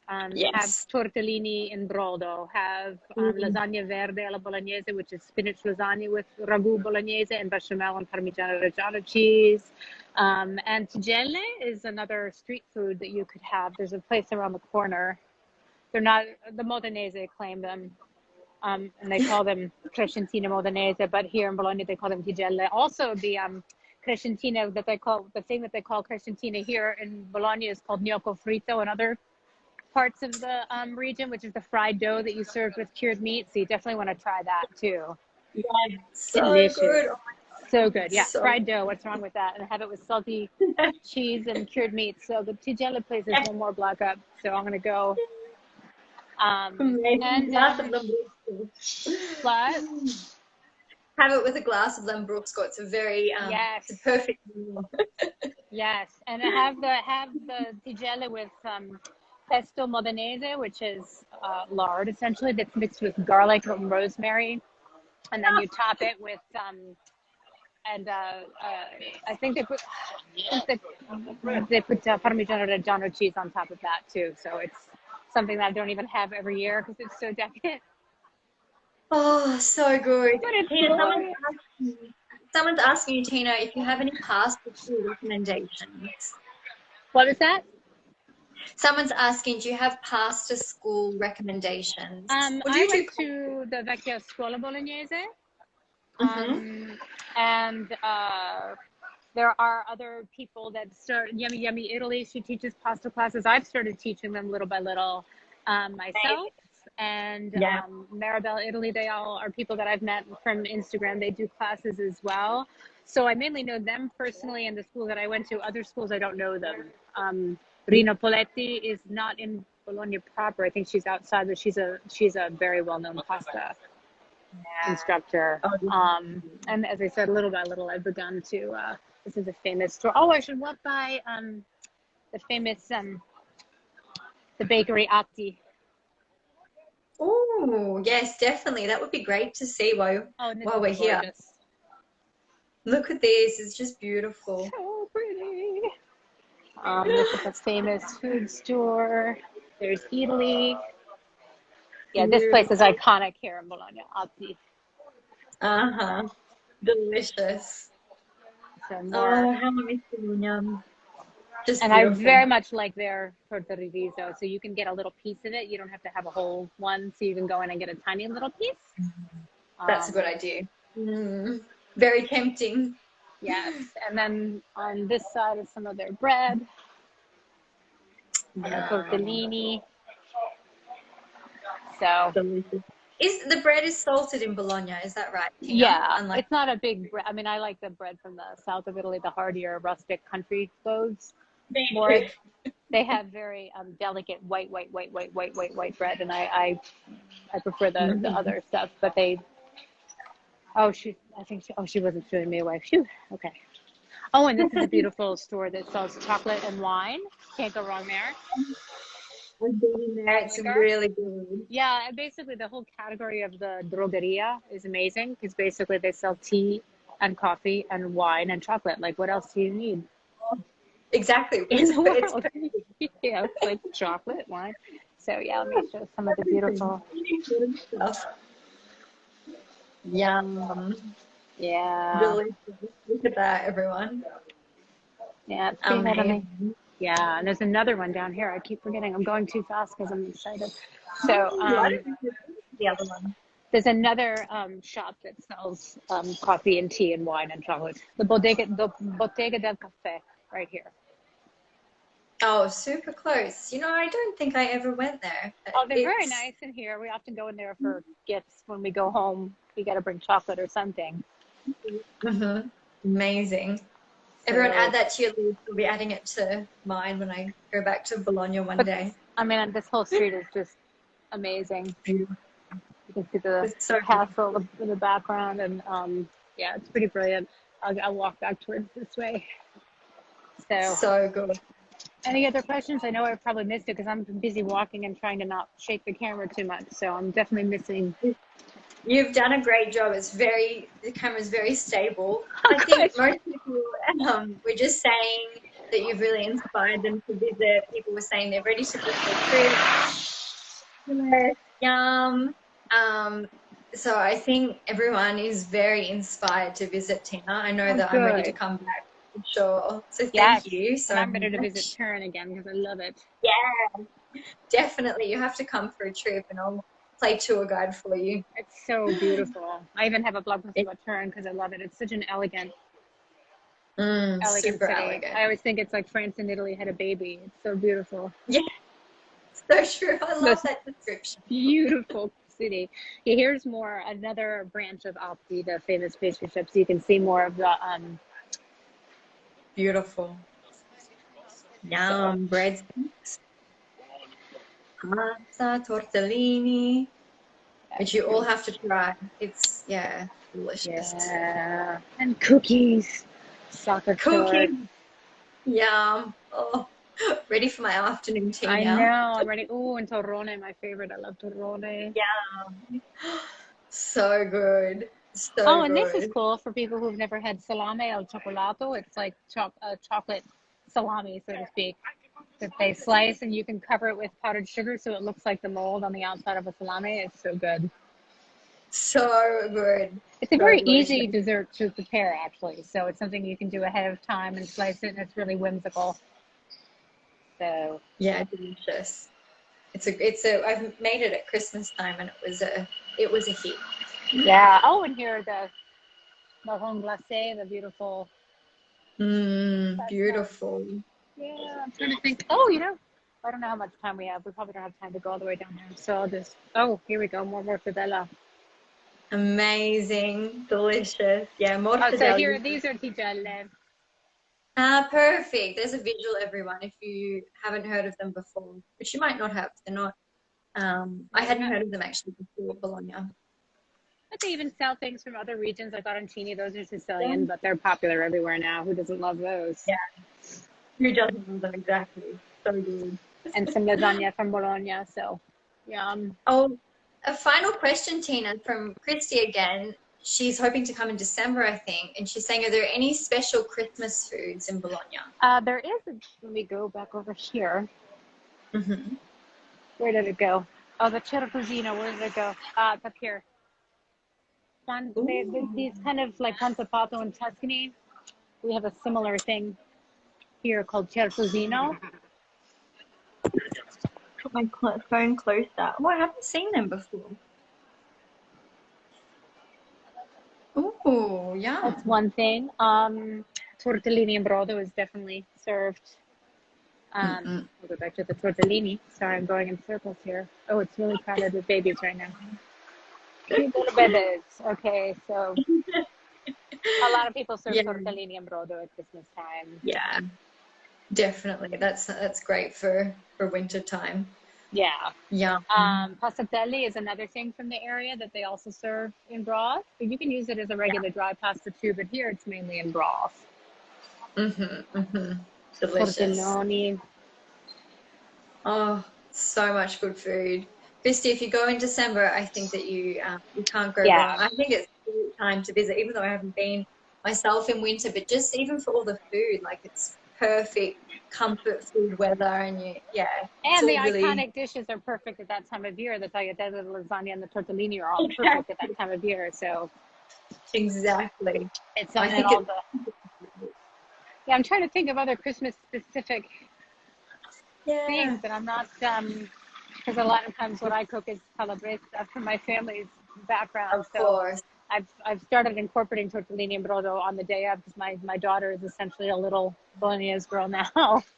have tortellini in brodo, have lasagna verde alla bolognese, which is spinach lasagna with ragu bolognese and bechamel and parmigiano reggiano cheese. And tigelle is another street food that you could have. There's a place around the corner. They're not, the Modenese claim them, and they call them crescentina Modenese, but here in Bologna they call them tigelle. Also the crescentina the thing that they call crescentina here in Bologna is called gnocco fritto in other parts of the region, which is the fried dough that you serve with cured meat. So you definitely want to try that too. Yeah, so delicious. good. So good. Yeah, So fried dough. What's wrong with that? And have it with salty cheese and cured meat. So the tigelle place is one more block up. So I'm going to go. Amazing. Glass of What? Have it with a glass of Lambrusco. It's a very yes. it's a perfect meal. Yes, and have the tigelle with pesto modenese, which is lard essentially that's mixed with garlic and rosemary, and then you top it with I think they put Parmigiano Reggiano cheese on top of that too. So it's something that I don't even have every year because it's so decadent. Oh, so good. Tina, Good. someone's asking you, Tina, if you have any pasta food recommendations. What is that? Someone's asking, do you have pasta school recommendations? I went to the Vecchia Scuola Bolognese. And there are other people that start Yummy Yummy Italy. She teaches pasta classes. I've started teaching them little by little myself. And Maribel Italy, they all are people that I've met from Instagram. They do classes as well. So I mainly know them personally and the school that I went to. Other schools, I don't know them. Rina Poletti is not in Bologna proper. I think she's outside, but she's a very well-known pasta instructor. And as I said, little by little, I've begun to, this is a famous store. Oh, I should walk by the famous, the bakery Atti. Oh, yes, definitely. That would be great to see while we're here. Look at this. It's just beautiful. So pretty. This is a famous food store. There's Italy. Yeah, this place is iconic here in Bologna. Atti. Delicious. So more. How amazing. Just and beautiful. I very much like their torta di riso. So you can get a little piece of it. You don't have to have a whole one. So you can go in and get a tiny little piece. That's a good idea. Very tempting. Yes. And then on this side is some of their bread. And the tortellini. So is the bread is salted in Bologna? Is that right? Tina? Yeah, it's not a big bread. I mean, I like the bread from the south of Italy, the hardier, rustic country loaves. More, they have very delicate white bread, and I prefer the other stuff. But they, she wasn't showing me away. Phew. Okay. Oh, and this is a beautiful store that sells chocolate and wine. Can't go wrong there. It's really good. Yeah, and basically the whole category of the drogueria is amazing because basically they sell tea and coffee and wine and chocolate. Like, what else do you need? Exactly. In the world. Yeah, it's like chocolate, wine. So yeah, let me show some of the beautiful stuff. Yum. Yeah. Delicious. Look at that, everyone. Yeah, it's amazing. Yeah, and there's another one down here. I keep forgetting. I'm going too fast because I'm excited. So the other one. There's another shop that sells coffee and tea and wine and chocolate. The Bottega del Caffè, right here. Oh, super close. You know, I don't think I ever went there. Oh, they're very nice in here. We often go in there for gifts when we go home. We got to bring chocolate or something. Mm-hmm. Amazing. Everyone add that to your list. We'll be adding it to mine when I go back to Bologna one day. I mean, this whole street is just amazing. Beautiful. You can see the castle in the background, and yeah, it's pretty brilliant. I'll walk back towards this way. So good. Any other questions? I know I probably missed it because I'm busy walking and trying to not shake the camera too much, so I'm definitely missing. You've done a great job. The camera's very stable. I think most people were just saying that you've really inspired them to visit. People were saying they're ready to book their trip. Yum. So I think everyone is very inspired to visit Tina. I know that I'm ready to come back for sure. So thank you. So I'm ready to visit Turin again because I love it. Yeah, definitely. You have to come for a trip and I'll play tour guide for you. It's so beautiful. I even have a blog post about Turin because I love it. It's such an elegant super city. elegant. I always think it's like France and Italy had a baby. It's so beautiful. Yeah, so true. I love that description. Beautiful city. Yeah, here's another branch of Alpi, the famous pastry shop, so you can see more of the beautiful. Yum, breadsticks, pasta, tortellini, which you all have to try. It's delicious. Yeah, and cookies, cookies. Yum. Oh, ready for my afternoon tea I now. know, I'm ready. Oh, and torrone, my favorite. I love torrone. Yeah. So good. And this is cool for people who've never had salame al cioccolato. It's like chocolate salami, so to speak, that they slice, and you can cover it with powdered sugar so it looks like the mold on the outside of a salami. It's so good. So good. It's a very easy dessert to prepare, actually. So it's something you can do ahead of time and slice it, and it's really whimsical. So yeah, delicious. I've made it at Christmas time, and it was a hit. Yeah. Oh, and here are the marron glacé, the beautiful. Beautiful. Yeah, I'm trying to think. Oh, I don't know how much time we have. We probably don't have time to go all the way down there. So I'll just. Oh, here we go. More mortadella. Amazing, delicious. Yeah, mortadella. So these are tigelle. Perfect. There's a visual, everyone, if you haven't heard of them before, which you might not have. They're not. I hadn't heard of them actually before Bologna. But they even sell things from other regions like arancini. Those are Sicilian, but they're popular everywhere now. Who doesn't love those? Yeah. Who doesn't love them, exactly. So good. And some lasagna from Bologna, so yum. Oh, a final question, Tina, from Christy again. She's hoping to come in December, I think, and she's saying, are there any special Christmas foods in Bologna? There is. Let me go back over here. Mm-hmm. Where did it go? Oh, the Cercosino. Where did it go? It's up here. These kind of like Panzapato in Tuscany. We have a similar thing here called Cercosino. Put my phone closer. Oh, I haven't seen them before. Oh, yeah. That's one thing. Tortellini in brodo is definitely served. We'll go back to the tortellini. Sorry, I'm going in circles here. Oh, it's really crowded with babies right now. Cute little babies. Okay, so a lot of people serve tortellini in brodo at Christmas time. Yeah, definitely. That's great for winter time. Yeah. Yeah. Passatelli is another thing from the area that they also serve in broth. But you can use it as a regular dry pasta too, but here it's mainly in broth. Delicious. Pordenoni. Oh, so much good food. Christy, if you go in December, I think that you can't go wrong. I think it's a good time to visit, even though I haven't been myself in winter, but just even for all the food, like it's perfect comfort food weather, and and the iconic dishes are perfect at that time of year. The tagliatelle, the lasagna, and the tortellini are all perfect at that time of year. So exactly, it's something I'm trying to think of other Christmas specific things, but I'm not. because a lot of times what I cook is Calabrese stuff from my family's background. Of So course. I've started incorporating tortellini and brodo on the day of, because my daughter is essentially a little Bolognese girl now.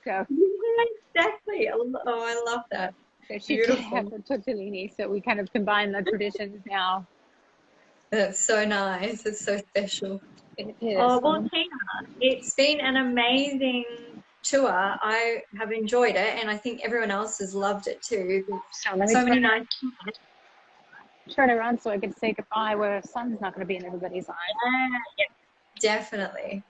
So, Yeah, exactly. Oh, I love that. so she Beautiful. can have her tortellini. So we kind of combine the traditions now. That's so nice. It's so special. It is. Oh, well, Tina, it's been an amazing tour. I have enjoyed it, and I think everyone else has loved it too. So let me So many nice. turn around so I can say goodbye where sun's not going to be in everybody's eyes. Yeah, Definitely.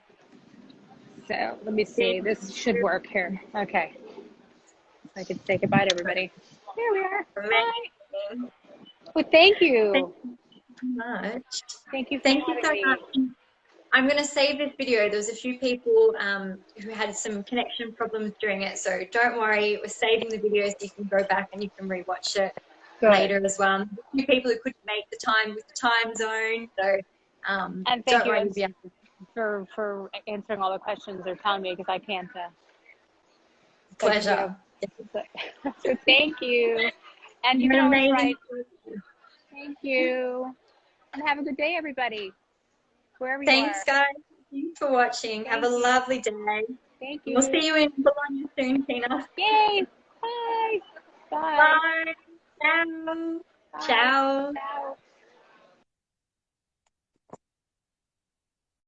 So let me see. This should work here. Okay. So I can say goodbye to everybody. Here we are. Bye. amazing. Well, thank you. Thank you so much. Thank you for Thank you having so me. much. I'm going to save this video. There was a few people who had some connection problems during it, so don't worry. We're saving the video so you can go back and you can rewatch it later as well. A few people who couldn't make the time with the time zone, so And thank don't you worry. for answering all the questions or telling me, because I can't. Pleasure. So thank you. And you You're can always amazing. write. Thank you. And have a good day, everybody. Wherever you are. Thanks, guys. Thanks for watching. Have a lovely day. Thank you. We'll see you in Bologna soon, Tina. Yay. Bye. Bye. Bye. Ciao. Bye. Ciao. Ciao.